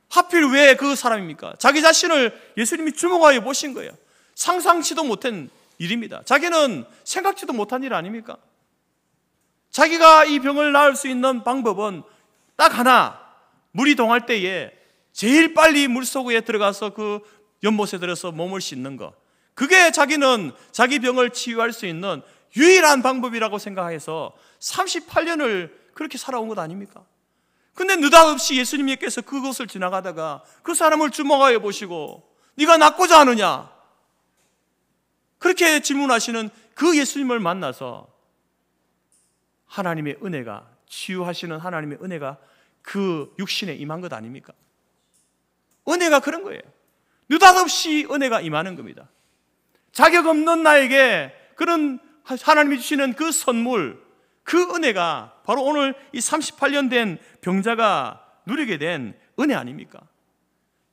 하필 왜 그 사람입니까? 자기 자신을 예수님이 주목하여 보신 거예요. 상상치도 못한 일입니다. 자기는 생각지도 못한 일 아닙니까? 자기가 이 병을 나을 수 있는 방법은 딱 하나, 물이 동할 때에 제일 빨리 물속에 들어가서 그 연못에 들어서 몸을 씻는 것, 그게 자기는 자기 병을 치유할 수 있는 유일한 방법이라고 생각해서 38년을 그렇게 살아온 것 아닙니까? 근데 느닷없이 예수님께서 그곳을 지나가다가 그 사람을 주목하여 보시고 네가 낫고자 하느냐? 그렇게 질문하시는 그 예수님을 만나서 하나님의 은혜가, 치유하시는 하나님의 은혜가 그 육신에 임한 것 아닙니까? 은혜가 그런 거예요. 느닷없이 은혜가 임하는 겁니다. 자격 없는 나에게 그런 하나님이 주시는 그 선물, 그 은혜가 바로 오늘 이 38년 된 병자가 누리게 된 은혜 아닙니까?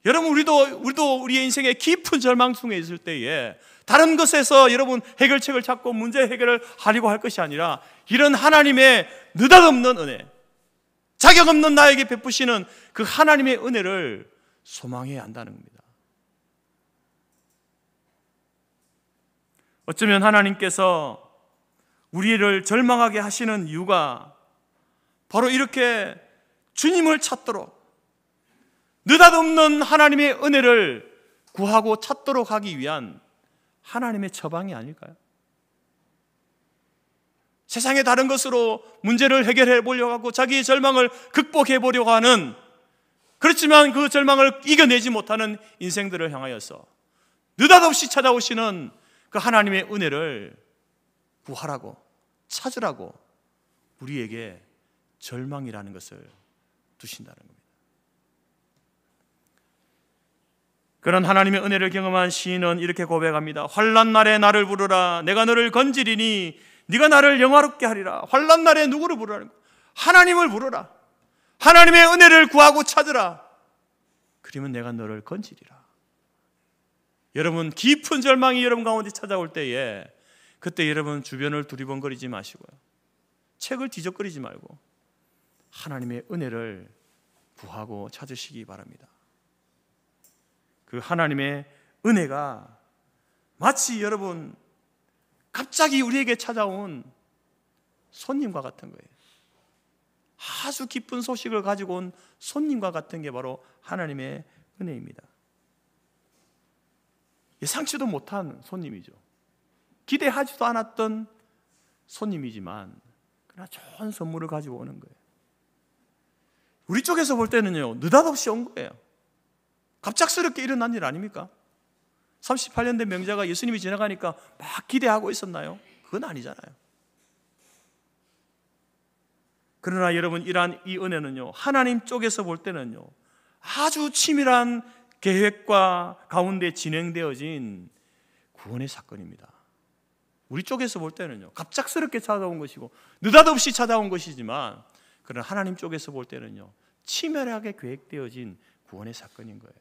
여러분, 우리도 우리의 인생에 깊은 절망 속에 있을 때에 다른 것에서 여러분 해결책을 찾고 문제 해결을 하려고 할 것이 아니라 이런 하나님의 느닷없는 은혜, 자격 없는 나에게 베푸시는 그 하나님의 은혜를 소망해야 한다는 겁니다. 어쩌면 하나님께서 우리를 절망하게 하시는 이유가 바로 이렇게 주님을 찾도록, 느닷없는 하나님의 은혜를 구하고 찾도록 하기 위한 하나님의 처방이 아닐까요? 세상의 다른 것으로 문제를 해결해 보려고 하고 자기의 절망을 극복해 보려고 하는, 그렇지만 그 절망을 이겨내지 못하는 인생들을 향하여서 느닷없이 찾아오시는 그 하나님의 은혜를 구하라고, 찾으라고 우리에게 절망이라는 것을 두신다는 겁니다. 그런 하나님의 은혜를 경험한 시인은 이렇게 고백합니다. 환난 날에 나를 부르라. 내가 너를 건지리니 네가 나를 영화롭게 하리라. 환난 날에 누구를 부르라는 거예요? 하나님을 부르라. 하나님의 은혜를 구하고 찾으라. 그러면 내가 너를 건지리라. 여러분, 깊은 절망이 여러분 가운데 찾아올 때에 그때 여러분 주변을 두리번거리지 마시고요, 책을 뒤적거리지 말고 하나님의 은혜를 구하고 찾으시기 바랍니다. 그 하나님의 은혜가 마치 여러분 갑자기 우리에게 찾아온 손님과 같은 거예요. 아주 기쁜 소식을 가지고 온 손님과 같은 게 바로 하나님의 은혜입니다. 예상치도 못한 손님이죠. 기대하지도 않았던 손님이지만 그러나 좋은 선물을 가지고 오는 거예요. 우리 쪽에서 볼 때는요, 느닷없이 온 거예요. 갑작스럽게 일어난 일 아닙니까? 38년 된 명자가 예수님이 지나가니까 막 기대하고 있었나요? 그건 아니잖아요. 그러나 여러분, 이러한 이 은혜는요, 하나님 쪽에서 볼 때는요, 아주 치밀한 계획과 가운데 진행되어진 구원의 사건입니다. 우리 쪽에서 볼 때는요, 갑작스럽게 찾아온 것이고 느닷없이 찾아온 것이지만, 그러나 하나님 쪽에서 볼 때는요, 치밀하게 계획되어진 구원의 사건인 거예요.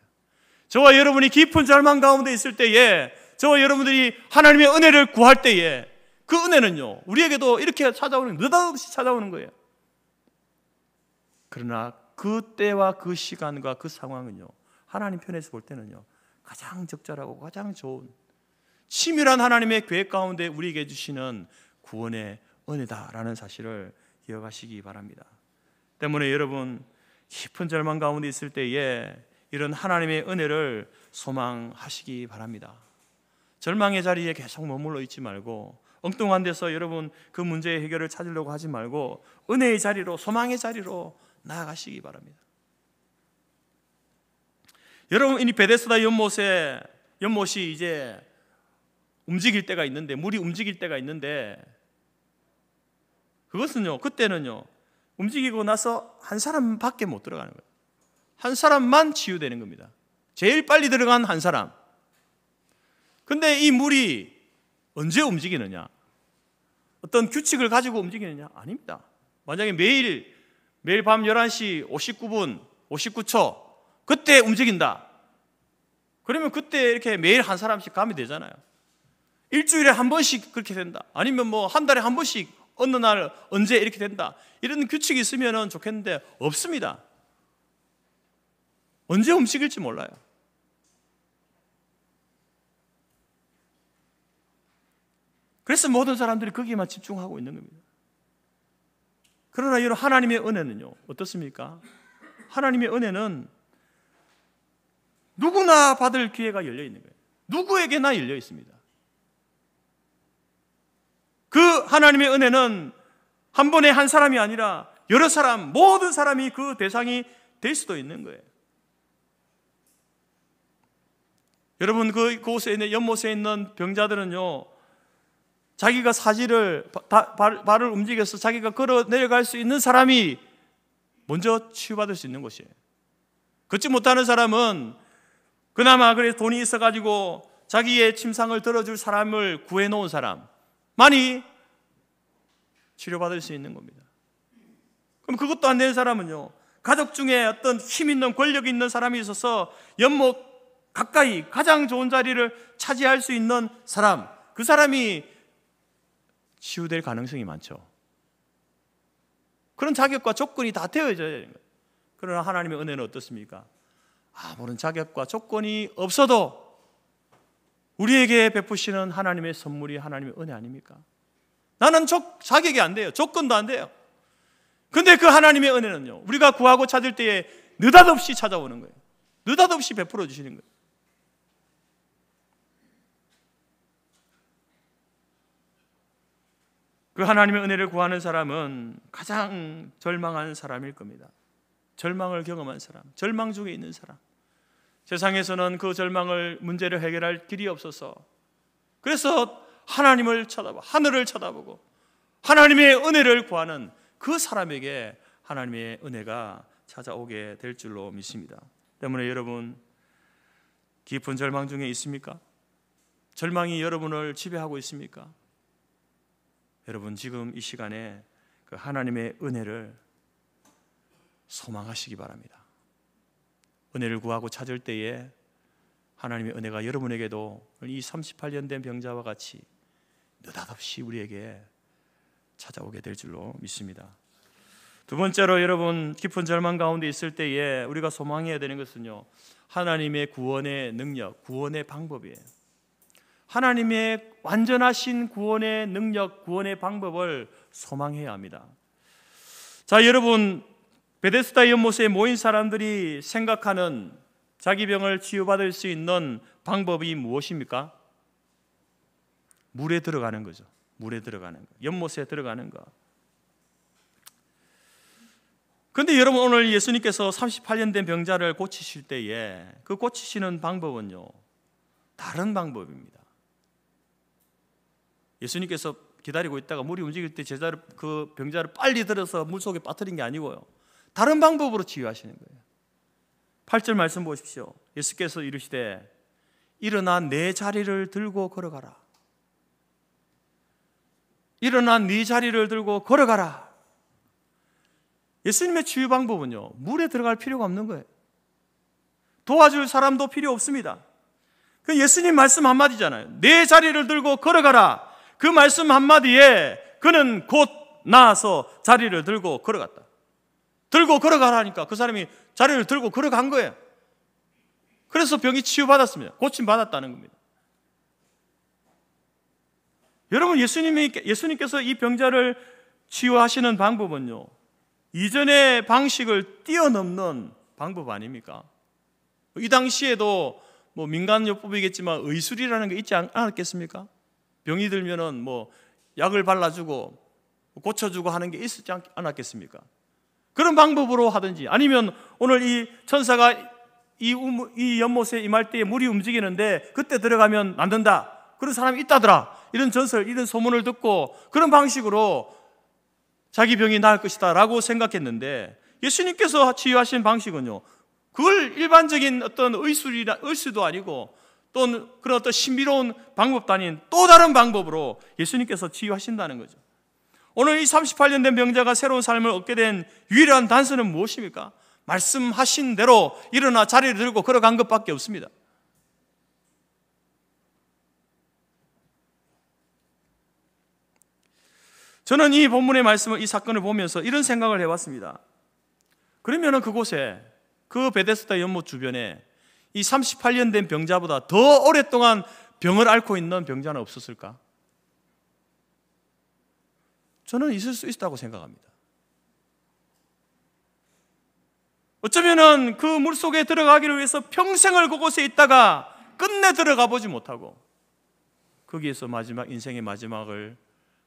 저와 여러분이 깊은 절망 가운데 있을 때에, 저와 여러분들이 하나님의 은혜를 구할 때에 그 은혜는요, 우리에게도 이렇게 찾아오는, 느닷없이 찾아오는 거예요. 그러나 그 때와 그 시간과 그 상황은요, 하나님 편에서 볼 때는요, 가장 적절하고 가장 좋은 치밀한 하나님의 계획 가운데 우리에게 주시는 구원의 은혜다라는 사실을 기억하시기 바랍니다. 때문에 여러분, 깊은 절망 가운데 있을 때에 이런 하나님의 은혜를 소망하시기 바랍니다. 절망의 자리에 계속 머물러 있지 말고, 엉뚱한 데서 여러분 그 문제의 해결을 찾으려고 하지 말고 은혜의 자리로, 소망의 자리로 나아가시기 바랍니다. 여러분, 이 베데스다 연못이 이제 움직일 때가 있는데, 물이 움직일 때가 있는데, 그것은요, 그때는요, 움직이고 나서 한 사람밖에 못 들어가는 거예요. 한 사람만 치유되는 겁니다. 제일 빨리 들어간 한 사람. 근데 이 물이 언제 움직이느냐? 어떤 규칙을 가지고 움직이느냐? 아닙니다. 만약에 매일 밤 11시 59분 59초 그때 움직인다, 그러면 그때 이렇게 매일 한 사람씩 가면 되잖아요. 일주일에 한 번씩 그렇게 된다, 아니면 뭐 한 달에 한 번씩 어느 날 언제 이렇게 된다, 이런 규칙이 있으면 좋겠는데 없습니다. 언제 움직일지 몰라요. 그래서 모든 사람들이 거기에만 집중하고 있는 겁니다. 그러나 이런 하나님의 은혜는요, 어떻습니까? 하나님의 은혜는 누구나 받을 기회가 열려 있는 거예요. 누구에게나 열려 있습니다. 그 하나님의 은혜는 한 번에 한 사람이 아니라 여러 사람, 모든 사람이 그 대상이 될 수도 있는 거예요. 여러분, 그곳에 있는 연못에 있는 병자들은요, 자기가 사지를 발을 움직여서 자기가 걸어 내려갈 수 있는 사람이 먼저 치유받을 수 있는 곳이에요. 걷지 못하는 사람은 그나마 그래 돈이 있어가지고 자기의 침상을 들어줄 사람을 구해놓은 사람만이 치료받을 수 있는 겁니다. 그럼 그것도 안 되는 사람은요, 가족 중에 어떤 힘 있는 권력 있는 사람이 있어서 연못 가까이 가장 좋은 자리를 차지할 수 있는 사람, 그 사람이 치유될 가능성이 많죠. 그런 자격과 조건이 다 되어져야 되는 거예요. 그러나 하나님의 은혜는 어떻습니까? 아무런 자격과 조건이 없어도 우리에게 베푸시는 하나님의 선물이 하나님의 은혜 아닙니까? 나는 자격이 안 돼요. 조건도 안 돼요. 근데 그 하나님의 은혜는요, 우리가 구하고 찾을 때에 느닷없이 찾아오는 거예요. 느닷없이 베풀어 주시는 거예요. 그 하나님의 은혜를 구하는 사람은 가장 절망한 사람일 겁니다. 절망을 경험한 사람, 절망 중에 있는 사람. 세상에서는 그 절망을, 문제를 해결할 길이 없어서, 그래서 하나님을 쳐다보고 하늘을 쳐다보고 하나님의 은혜를 구하는 그 사람에게 하나님의 은혜가 찾아오게 될 줄로 믿습니다. 때문에 여러분, 깊은 절망 중에 있습니까? 절망이 여러분을 지배하고 있습니까? 여러분, 지금 이 시간에 그 하나님의 은혜를 소망하시기 바랍니다. 은혜를 구하고 찾을 때에 하나님의 은혜가 여러분에게도 이 38년 된 병자와 같이 느닷없이 우리에게 찾아오게 될 줄로 믿습니다. 두 번째로, 여러분, 깊은 절망 가운데 있을 때에 우리가 소망해야 되는 것은요, 하나님의 구원의 능력, 구원의 방법이에요. 하나님의 완전하신 구원의 능력, 구원의 방법을 소망해야 합니다. 자, 여러분, 베데스다 연못에 모인 사람들이 생각하는 자기 병을 치유받을 수 있는 방법이 무엇입니까? 물에 들어가는 거죠. 물에 들어가는 거, 연못에 들어가는 거. 그런데 여러분, 오늘 예수님께서 38년 된 병자를 고치실 때에 그 고치시는 방법은요, 다른 방법입니다. 예수님께서 기다리고 있다가 물이 움직일 때 제자를, 그 병자를 빨리 들어서 물속에 빠뜨린 게 아니고요, 다른 방법으로 치유하시는 거예요. 8절 말씀 보십시오. 예수께서 이르시되 일어나 내 자리를 들고 걸어가라. 일어나 네 자리를 들고 걸어가라. 예수님의 치유 방법은요, 물에 들어갈 필요가 없는 거예요. 도와줄 사람도 필요 없습니다. 그 예수님 말씀 한마디잖아요. 내 자리를 들고 걸어가라. 그 말씀 한마디에 그는 곧 나아서 자리를 들고 걸어갔다. 들고 걸어가라니까 그 사람이 자리를 들고 걸어간 거예요. 그래서 병이 치유받았습니다. 고침받았다는 겁니다. 여러분, 예수님께서 이 병자를 치유하시는 방법은요, 이전의 방식을 뛰어넘는 방법 아닙니까? 이 당시에도 뭐 민간요법이겠지만 의술이라는 게 있지 않았겠습니까? 병이 들면은 뭐 약을 발라주고 고쳐주고 하는 게 있지 않았겠습니까? 그런 방법으로 하든지, 아니면 오늘 이 천사가 이 연못에 임할 때에 물이 움직이는데 그때 들어가면 낫는다, 그런 사람이 있다더라, 이런 전설, 이런 소문을 듣고 그런 방식으로 자기 병이 나을 것이다 라고 생각했는데, 예수님께서 치유하신 방식은요, 그걸 일반적인 어떤 의술도 아니고 또 그런 어떤 신비로운 방법도 아닌 또 다른 방법으로 예수님께서 치유하신다는 거죠. 오늘 이 38년 된 병자가 새로운 삶을 얻게 된 유일한 단서는 무엇입니까? 말씀하신 대로 일어나 자리를 들고 걸어간 것밖에 없습니다. 저는 이 본문의 말씀을, 이 사건을 보면서 이런 생각을 해봤습니다. 그러면 그곳에, 그 베데스다 연못 주변에 이 38년 된 병자보다 더 오랫동안 병을 앓고 있는 병자는 없었을까? 저는 있을 수 있다고 생각합니다. 어쩌면은 그 물속에 들어가기를 위해서 평생을 그곳에 있다가 끝내 들어가 보지 못하고 거기에서 인생의 마지막을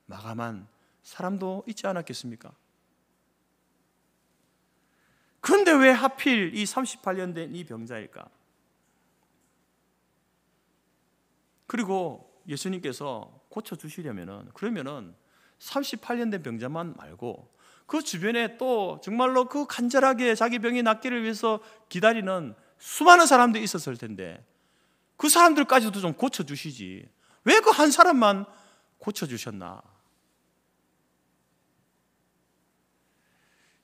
마감한 사람도 있지 않았겠습니까? 그런데 왜 하필 이 38년 된 이 병자일까? 그리고 예수님께서 고쳐주시려면은, 그러면은 38년 된 병자만 말고 그 주변에 또 정말로 그 간절하게 자기 병이 낫기를 위해서 기다리는 수많은 사람들이 있었을 텐데 그 사람들까지도 좀 고쳐주시지 왜 그 한 사람만 고쳐주셨나?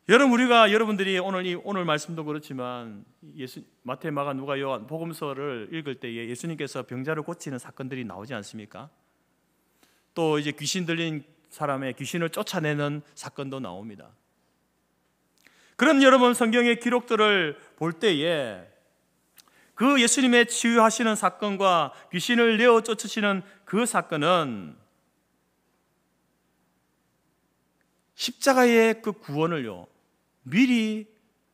여러분들이 오늘 말씀도 그렇지만 마태, 마가, 누가, 요한 복음서를 읽을 때에 예수님께서 병자를 고치는 사건들이 나오지 않습니까? 또 이제 귀신 들린 사람의 귀신을 쫓아내는 사건도 나옵니다. 그런 여러분 성경의 기록들을 볼 때에 그 예수님의 치유하시는 사건과 귀신을 내어 쫓으시는 그 사건은 십자가의 그 구원을요 미리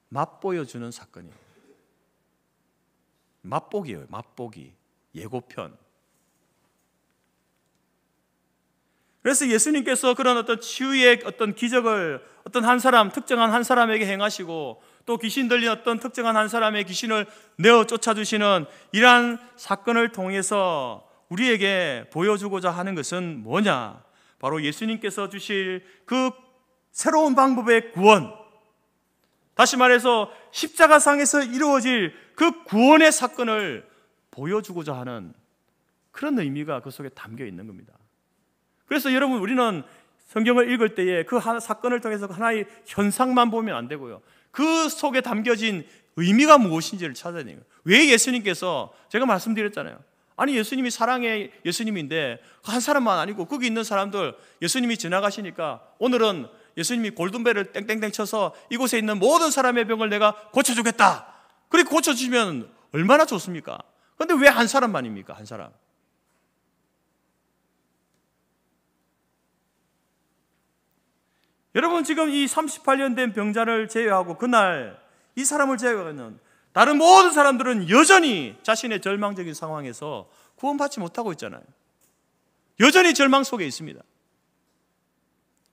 맛보여주는 사건이에요. 맛보기예요. 맛보기, 예고편. 그래서 예수님께서 그런 어떤 치유의 어떤 기적을 어떤 한 사람, 특정한 한 사람에게 행하시고 또 귀신 들린 어떤 특정한 한 사람의 귀신을 내어 쫓아주시는 이러한 사건을 통해서 우리에게 보여주고자 하는 것은 뭐냐? 바로 예수님께서 주실 그 새로운 방법의 구원, 다시 말해서 십자가상에서 이루어질 그 구원의 사건을 보여주고자 하는 그런 의미가 그 속에 담겨 있는 겁니다. 그래서 여러분, 우리는 성경을 읽을 때에 그 사건을 통해서 하나의 현상만 보면 안 되고요, 그 속에 담겨진 의미가 무엇인지를 찾아야 돼요. 왜 예수님께서, 제가 말씀드렸잖아요, 아니 예수님이 사랑의 예수님인데 한 사람만 아니고 거기 있는 사람들 예수님이 지나가시니까 오늘은 예수님이 골든벨을 땡땡땡 쳐서 이곳에 있는 모든 사람의 병을 내가 고쳐주겠다, 그렇게 고쳐주시면 얼마나 좋습니까? 그런데 왜 한 사람만입니까? 한 사람. 여러분, 지금 이 38년 된 병자를 제외하고 그날 이 사람을 제외하고는 다른 모든 사람들은 여전히 자신의 절망적인 상황에서 구원받지 못하고 있잖아요. 여전히 절망 속에 있습니다.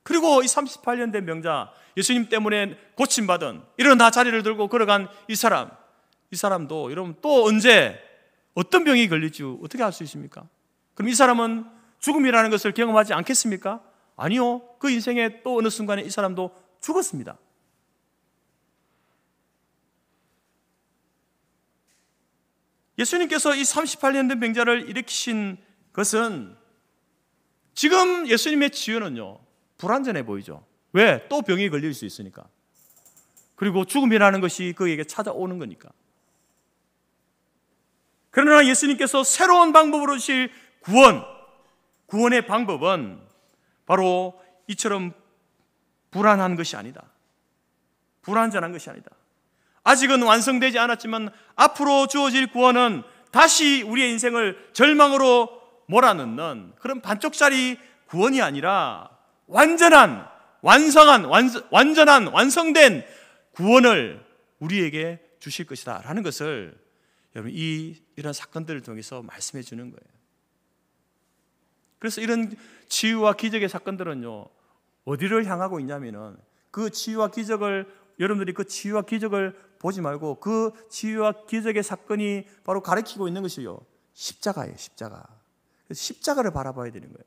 그리고 이 38년 된 병자, 예수님 때문에 고침받은, 일어나 자리를 들고 걸어간 이 사람도 여러분 또 언제 어떤 병이 걸릴지 어떻게 알 수 있습니까? 그럼 이 사람은 죽음이라는 것을 경험하지 않겠습니까? 아니요. 그 인생의 또 어느 순간에 이 사람도 죽었습니다. 예수님께서 이 38년 된 병자를 일으키신 것은 지금 예수님의 치유는요 불완전해 보이죠. 왜? 또 병이 걸릴 수 있으니까. 그리고 죽음이라는 것이 그에게 찾아오는 거니까. 그러나 예수님께서 새로운 방법으로 주실 구원의 방법은 바로 이처럼 불안한 것이 아니다. 불완전한 것이 아니다. 아직은 완성되지 않았지만 앞으로 주어질 구원은 다시 우리의 인생을 절망으로 몰아넣는 그런 반쪽짜리 구원이 아니라 완전한, 완성된 구원을 우리에게 주실 것이다 라는 것을 여러분 이런 사건들을 통해서 말씀해 주는 거예요. 그래서 이런 치유와 기적의 사건들은요 어디를 향하고 있냐면은 그 치유와 기적을, 여러분들이 그 치유와 기적을 보지 말고 그 치유와 기적의 사건이 바로 가리키고 있는 것이요 십자가예요. 십자가. 그래서 십자가를 바라봐야 되는 거예요.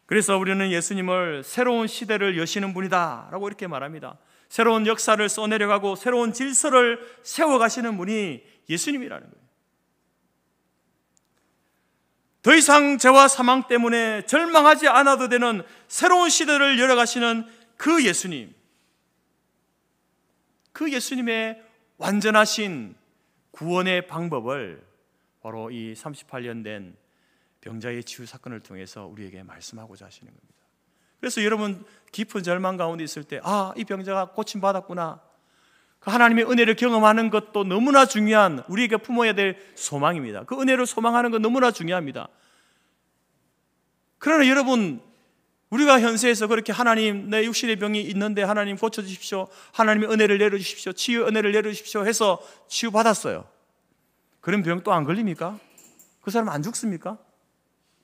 그래서 우리는 예수님을 새로운 시대를 여시는 분이다 라고 이렇게 말합니다. 새로운 역사를 써내려가고 새로운 질서를 세워가시는 분이 예수님이라는 거예요. 더 이상 죄와 사망 때문에 절망하지 않아도 되는 새로운 시대를 열어가시는 그 예수님, 그 예수님의 완전하신 구원의 방법을 바로 이 38년 된 병자의 치유 사건을 통해서 우리에게 말씀하고자 하시는 겁니다. 그래서 여러분 깊은 절망 가운데 있을 때 이 병자가 고침받았구나, 그 하나님의 은혜를 경험하는 것도 너무나 중요한, 우리에게 품어야 될 소망입니다. 그 은혜를 소망하는 건 너무나 중요합니다. 그러나 여러분, 우리가 현세에서 그렇게 하나님 내 육신의 병이 있는데 하나님 고쳐주십시오, 하나님의 은혜를 내려주십시오, 치유 은혜를 내려주십시오 해서 치유받았어요. 그런 병 또 안 걸립니까? 그 사람 안 죽습니까?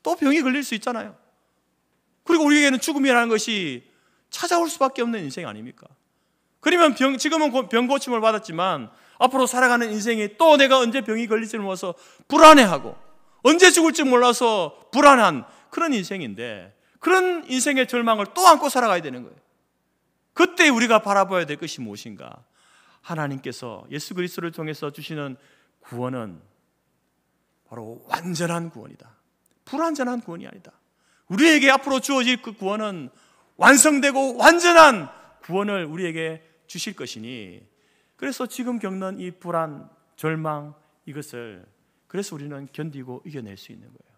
또 병이 걸릴 수 있잖아요. 그리고 우리에게는 죽음이라는 것이 찾아올 수밖에 없는 인생 아닙니까? 그러면 지금은 병 고침을 받았지만 앞으로 살아가는 인생에 또 내가 언제 병이 걸릴지 몰라서 불안해하고 언제 죽을지 몰라서 불안한 그런 인생인데, 그런 인생의 절망을 또 안고 살아가야 되는 거예요. 그때 우리가 바라봐야 될 것이 무엇인가? 하나님께서 예수 그리스도를 통해서 주시는 구원은 바로 완전한 구원이다. 불완전한 구원이 아니다. 우리에게 앞으로 주어질 그 구원은 완성되고 완전한 구원을 우리에게 주실 것이니, 그래서 지금 겪는 이 불안, 절망, 이것을 그래서 우리는 견디고 이겨낼 수 있는 거예요.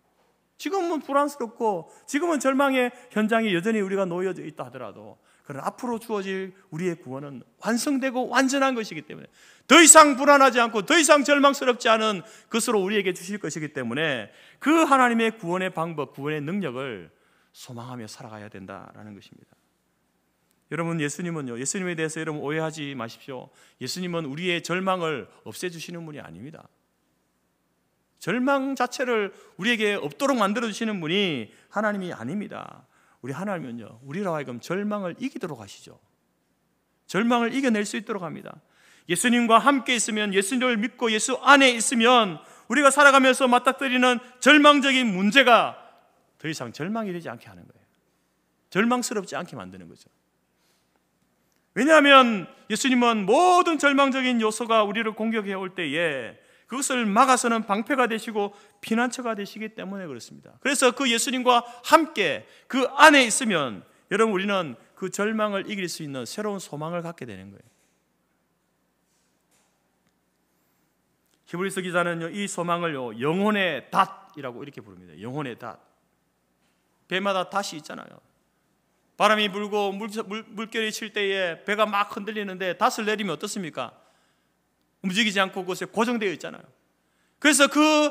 지금은 불안스럽고 지금은 절망의 현장에 여전히 우리가 놓여져 있다 하더라도, 그러나 앞으로 주어질 우리의 구원은 완성되고 완전한 것이기 때문에 더 이상 불안하지 않고 더 이상 절망스럽지 않은 것으로 우리에게 주실 것이기 때문에 그 하나님의 구원의 방법, 구원의 능력을 소망하며 살아가야 된다라는 것입니다. 여러분, 예수님에 대해서 여러분 오해하지 마십시오. 예수님은 우리의 절망을 없애주시는 분이 아닙니다. 절망 자체를 우리에게 없도록 만들어주시는 분이 하나님이 아닙니다. 우리 하나님은요, 우리로 하여금 절망을 이기도록 하시죠. 절망을 이겨낼 수 있도록 합니다. 예수님과 함께 있으면, 예수님을 믿고 예수 안에 있으면 우리가 살아가면서 맞닥뜨리는 절망적인 문제가 더 이상 절망이 되지 않게 하는 거예요. 절망스럽지 않게 만드는 거죠. 왜냐하면 예수님은 모든 절망적인 요소가 우리를 공격해 올 때에 그것을 막아서는 방패가 되시고 피난처가 되시기 때문에 그렇습니다. 그래서 그 예수님과 함께 그 안에 있으면 여러분, 우리는 그 절망을 이길 수 있는 새로운 소망을 갖게 되는 거예요. 히브리서 기자는 이 소망을 영혼의 닷이라고 이렇게 부릅니다. 영혼의 닷. 배마다 닷이 있잖아요. 바람이 불고 물결이 칠 때에 배가 막 흔들리는데 닷을 내리면 어떻습니까? 움직이지 않고 그곳에 고정되어 있잖아요. 그래서 그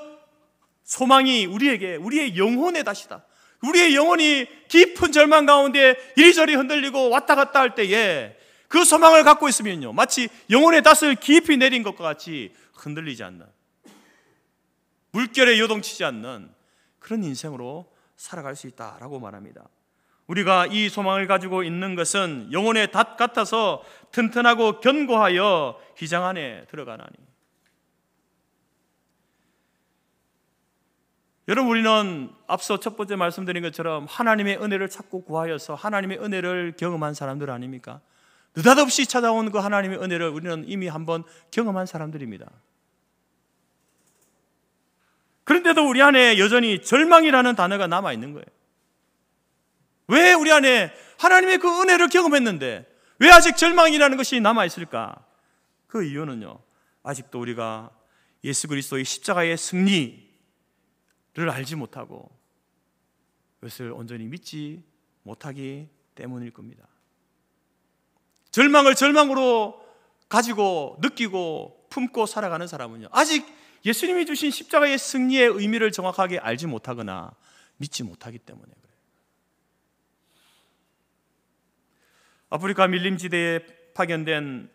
소망이 우리의 영혼의 닷이다. 우리의 영혼이 깊은 절망 가운데 이리저리 흔들리고 왔다 갔다 할 때에 그 소망을 갖고 있으면요, 마치 영혼의 닷을 깊이 내린 것과 같이 흔들리지 않는, 물결에 요동치지 않는 그런 인생으로 살아갈 수 있다라고 말합니다. 우리가 이 소망을 가지고 있는 것은 영혼의 닷 같아서 튼튼하고 견고하여 휘장 안에 들어가나니. 여러분, 우리는 앞서 첫 번째 말씀드린 것처럼 하나님의 은혜를 찾고 구하여서 하나님의 은혜를 경험한 사람들 아닙니까? 느닷없이 찾아온 그 하나님의 은혜를 우리는 이미 한번 경험한 사람들입니다. 그런데도 우리 안에 여전히 절망이라는 단어가 남아있는 거예요. 왜 우리 안에 하나님의 그 은혜를 경험했는데 왜 아직 절망이라는 것이 남아있을까? 그 이유는요, 아직도 우리가 예수 그리스도의 십자가의 승리를 알지 못하고 그것을 온전히 믿지 못하기 때문일 겁니다. 절망을 절망으로 가지고 느끼고 품고 살아가는 사람은요, 아직 예수님이 주신 십자가의 승리의 의미를 정확하게 알지 못하거나 믿지 못하기 때문에 그래요. 아프리카 밀림지대에 파견된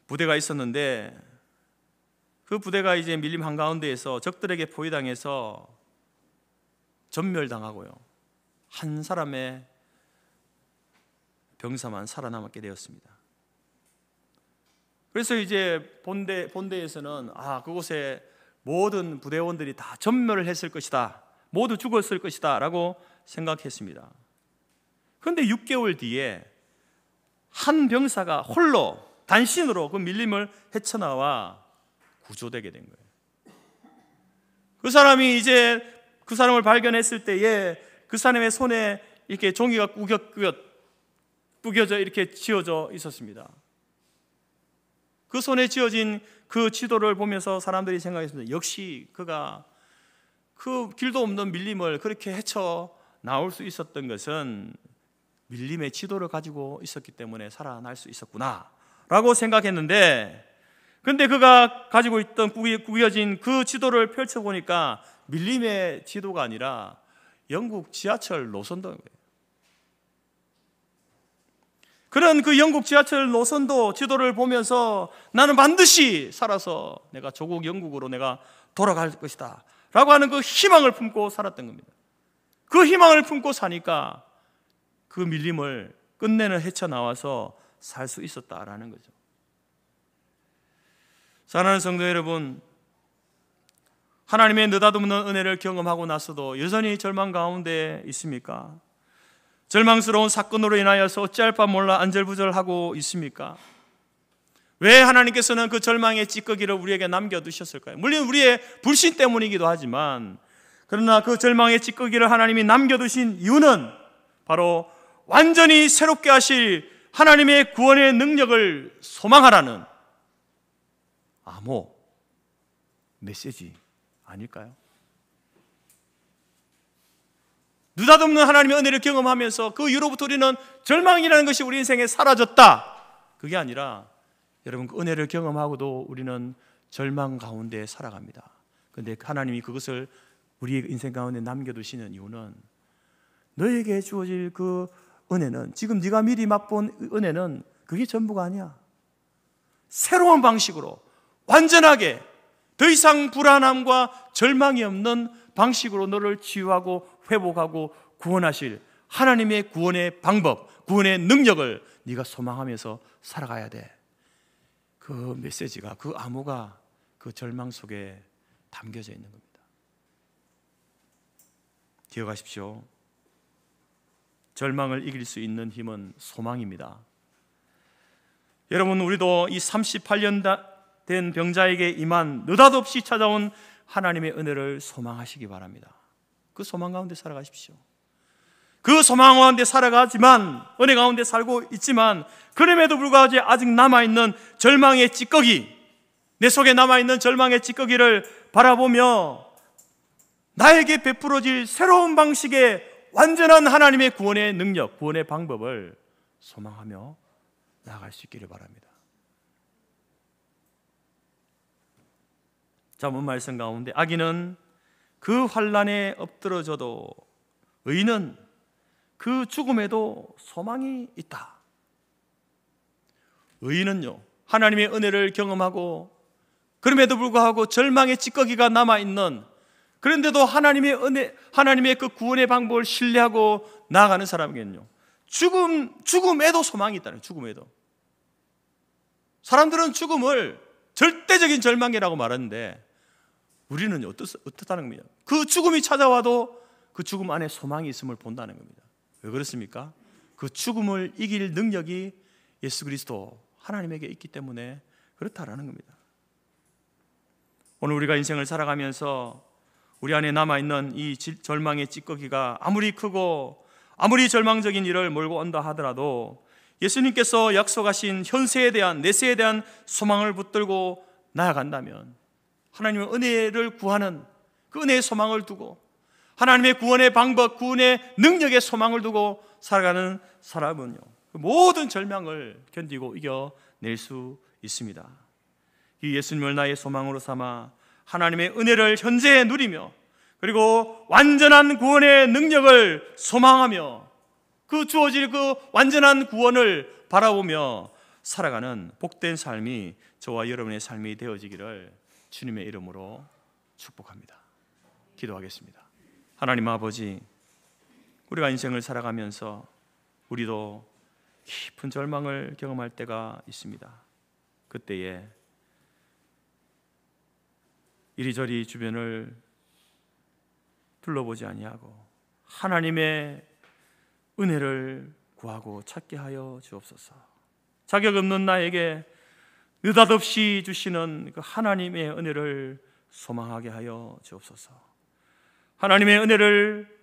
부대가 있었는데 그 부대가 이제 밀림 한가운데에서 적들에게 포위당해서 전멸당하고요, 한 사람의 병사만 살아남게 되었습니다. 그래서 이제 본대에서는 그곳에 모든 부대원들이 다 전멸을 했을 것이다, 모두 죽었을 것이다 라고 생각했습니다. 그런데 6개월 뒤에 한 병사가 홀로 단신으로 그 밀림을 헤쳐나와 구조되게 된 거예요. 그 사람이 이제 그 사람을 발견했을 때에 그 사람의 손에 이렇게 종이가 구겨져 이렇게 지어져 있었습니다. 그 손에 지어진 그 지도를 보면서 사람들이 생각했습니다. 역시 그가 그 길도 없는 밀림을 그렇게 헤쳐 나올 수 있었던 것은 밀림의 지도를 가지고 있었기 때문에 살아날 수 있었구나 라고 생각했는데, 근데 그가 가지고 있던 구겨진 그 지도를 펼쳐보니까 밀림의 지도가 아니라 영국 지하철 노선도 거예요. 그런 그 영국 지하철 노선도 지도를 보면서 나는 반드시 살아서 내가 조국 영국으로 내가 돌아갈 것이다 라고 하는 그 희망을 품고 살았던 겁니다. 그 희망을 품고 사니까 그 밀림을 끝내는 헤쳐나와서 살 수 있었다라는 거죠. 사랑하는 성도 여러분, 하나님의 느닷없는 은혜를 경험하고 나서도 여전히 절망 가운데 있습니까? 절망스러운 사건으로 인하여서 어찌할 바 몰라 안절부절하고 있습니까? 왜 하나님께서는 그 절망의 찌꺼기를 우리에게 남겨두셨을까요? 물론 우리의 불신 때문이기도 하지만, 그러나 그 절망의 찌꺼기를 하나님이 남겨두신 이유는 바로 완전히 새롭게 하실 하나님의 구원의 능력을 소망하라는 암호, 메시지 아닐까요? 느닷없는 하나님의 은혜를 경험하면서 그 이후로부터 우리는 절망이라는 것이 우리 인생에 사라졌다, 그게 아니라 여러분, 그 은혜를 경험하고도 우리는 절망 가운데 살아갑니다. 그런데 하나님이 그것을 우리의 인생 가운데 남겨두시는 이유는 너에게 주어질 그 은혜는, 지금 네가 미리 맛본 은혜는 그게 전부가 아니야. 새로운 방식으로 완전하게 더 이상 불안함과 절망이 없는 방식으로 너를 치유하고 회복하고 구원하실 하나님의 구원의 방법, 구원의 능력을 네가 소망하면서 살아가야 돼. 그 메시지가, 그 암호가 그 절망 속에 담겨져 있는 겁니다. 기억하십시오. 절망을 이길 수 있는 힘은 소망입니다. 여러분, 우리도 이 38년 된 병자에게 임한 느닷없이 찾아온 하나님의 은혜를 소망하시기 바랍니다. 그 소망 가운데 살아가십시오. 그 소망 가운데 살아가지만, 은혜 가운데 살고 있지만, 그럼에도 불구하고 아직 남아있는 절망의 찌꺼기, 내 속에 남아있는 절망의 찌꺼기를 바라보며 나에게 베풀어질 새로운 방식의 완전한 하나님의 구원의 능력, 구원의 방법을 소망하며 나아갈 수 있기를 바랍니다. 잠언 말씀 가운데 악인은 그 환난에 엎드러져도 의인은 그 죽음에도 소망이 있다. 의인은요, 하나님의 은혜를 경험하고 그럼에도 불구하고 절망의 찌꺼기가 남아있는, 그런데도 하나님의 은혜, 하나님의 그 구원의 방법을 신뢰하고 나아가는 사람에게는요, 죽음에도 소망이 있다는, 죽음에도. 사람들은 죽음을 절대적인 절망이라고 말하는데 우리는 어떻다는 겁니다. 그 죽음이 찾아와도 그 죽음 안에 소망이 있음을 본다는 겁니다. 왜 그렇습니까? 그 죽음을 이길 능력이 예수 그리스도 하나님에게 있기 때문에 그렇다라는 겁니다. 오늘 우리가 인생을 살아가면서 우리 안에 남아있는 이 절망의 찌꺼기가 아무리 크고 아무리 절망적인 일을 몰고 온다 하더라도 예수님께서 약속하신 현세에 대한, 내세에 대한 소망을 붙들고 나아간다면, 하나님의 은혜를 구하는 그 은혜의 소망을 두고 하나님의 구원의 방법, 구원의 능력의 소망을 두고 살아가는 사람은요, 모든 절망을 견디고 이겨낼 수 있습니다. 이 예수님을 나의 소망으로 삼아 하나님의 은혜를 현재에 누리며, 그리고 완전한 구원의 능력을 소망하며 그 주어질 그 완전한 구원을 바라보며 살아가는 복된 삶이 저와 여러분의 삶이 되어지기를 주님의 이름으로 축복합니다. 기도하겠습니다. 하나님 아버지, 우리가 인생을 살아가면서 우리도 깊은 절망을 경험할 때가 있습니다. 그때에 이리저리 주변을 둘러보지 아니하고 하나님의 은혜를 구하고 찾게 하여 주옵소서. 자격 없는 나에게 느닷없이 주시는 그 하나님의 은혜를 소망하게 하여 주옵소서. 하나님의 은혜를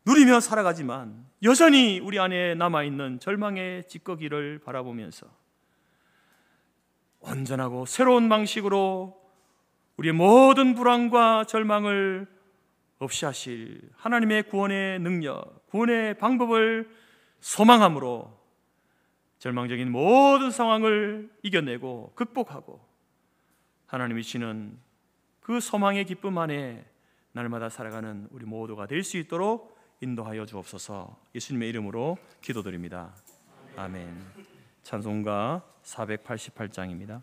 누리며 살아가지만 여전히 우리 안에 남아있는 절망의 찌꺼기를 바라보면서 온전하고 새로운 방식으로 우리의 모든 불안과 절망을 없이 하실 하나님의 구원의 능력, 구원의 방법을 소망함으로 절망적인 모든 상황을 이겨내고 극복하고 하나님이 주시는 그 소망의 기쁨 안에 날마다 살아가는 우리 모두가 될 수 있도록 인도하여 주옵소서. 예수님의 이름으로 기도드립니다. 아멘. 찬송가 488장입니다.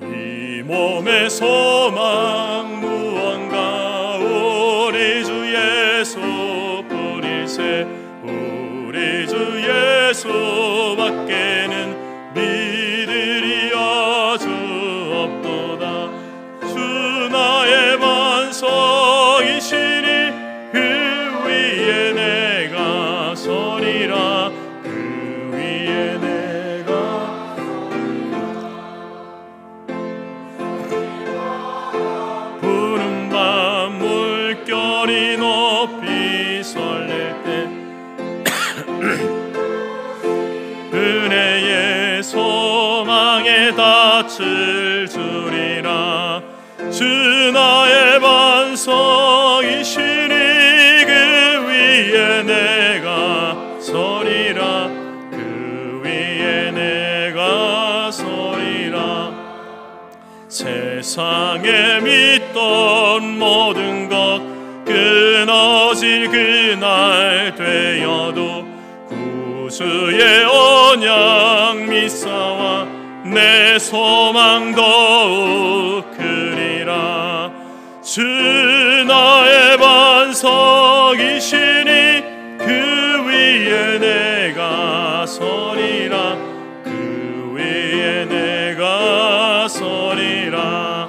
이 몸의 소망 무언가 우리 주 예수 뿐일세. 우리 주 예수밖에는 믿으리여 주 없도다. 주 나의 반석이시니 그 위에 내가 서리라. 그 위에 내가 푸른 밤 물결이 높이 설렐 때 은혜의 소망에 닻을 주리라. 주 나의 반석이시니 그 위에 내가 서리라. 그 위에 내가 서리라. 세상에 믿던 모든 것 끊어질 그날 되어도 구주의 언약 믿사와 내 소망 더욱 크리라. 주 나의 반석이시니 그 위에 내가 서리라. 그 위에 내가 서리라.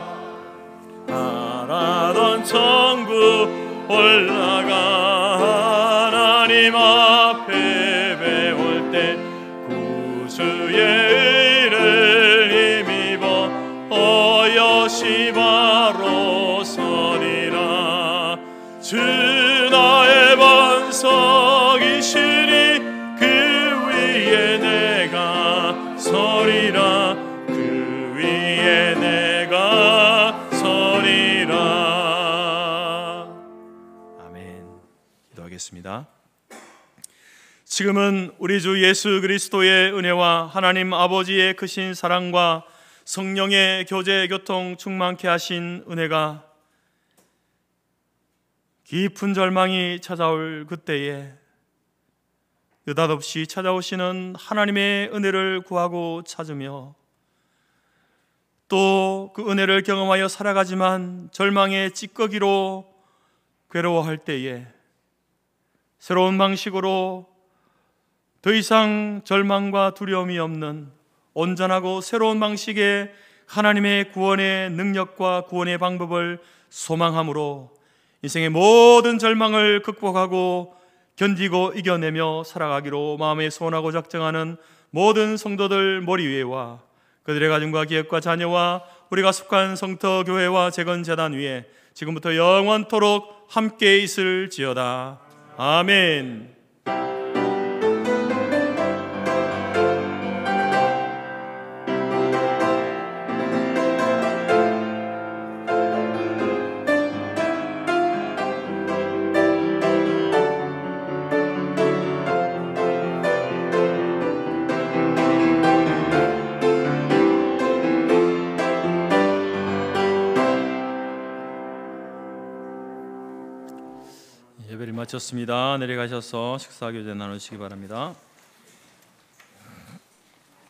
바라던 천국 올라가 하나님 앞에 배울 때 구주의 의를 힘입어 어여시 바로 서리라. 주 나의 반석이시니 그 위에 내가 서리라. 그 위에 내가 서리라. 아멘. 기도하겠습니다. 지금은 우리 주 예수 그리스도의 은혜와 하나님 아버지의 크신 사랑과 성령의 교제 교통 충만케 하신 은혜가 깊은 절망이 찾아올 그때에 느닷없이 찾아오시는 하나님의 은혜를 구하고 찾으며 또 그 은혜를 경험하여 살아가지만 절망의 찌꺼기로 괴로워할 때에 새로운 방식으로 더 이상 절망과 두려움이 없는 온전하고 새로운 방식의 하나님의 구원의 능력과 구원의 방법을 소망함으로 인생의 모든 절망을 극복하고 견디고 이겨내며 살아가기로 마음에 소원하고 작정하는 모든 성도들 머리 위에와 그들의 가정과 기업과 자녀와 우리가 속한 성터 교회와 재건재단 위에 지금부터 영원토록 함께 있을지어다. 아멘. 예배를 마쳤습니다. 내려가셔서 식사 교제 나누시기 바랍니다.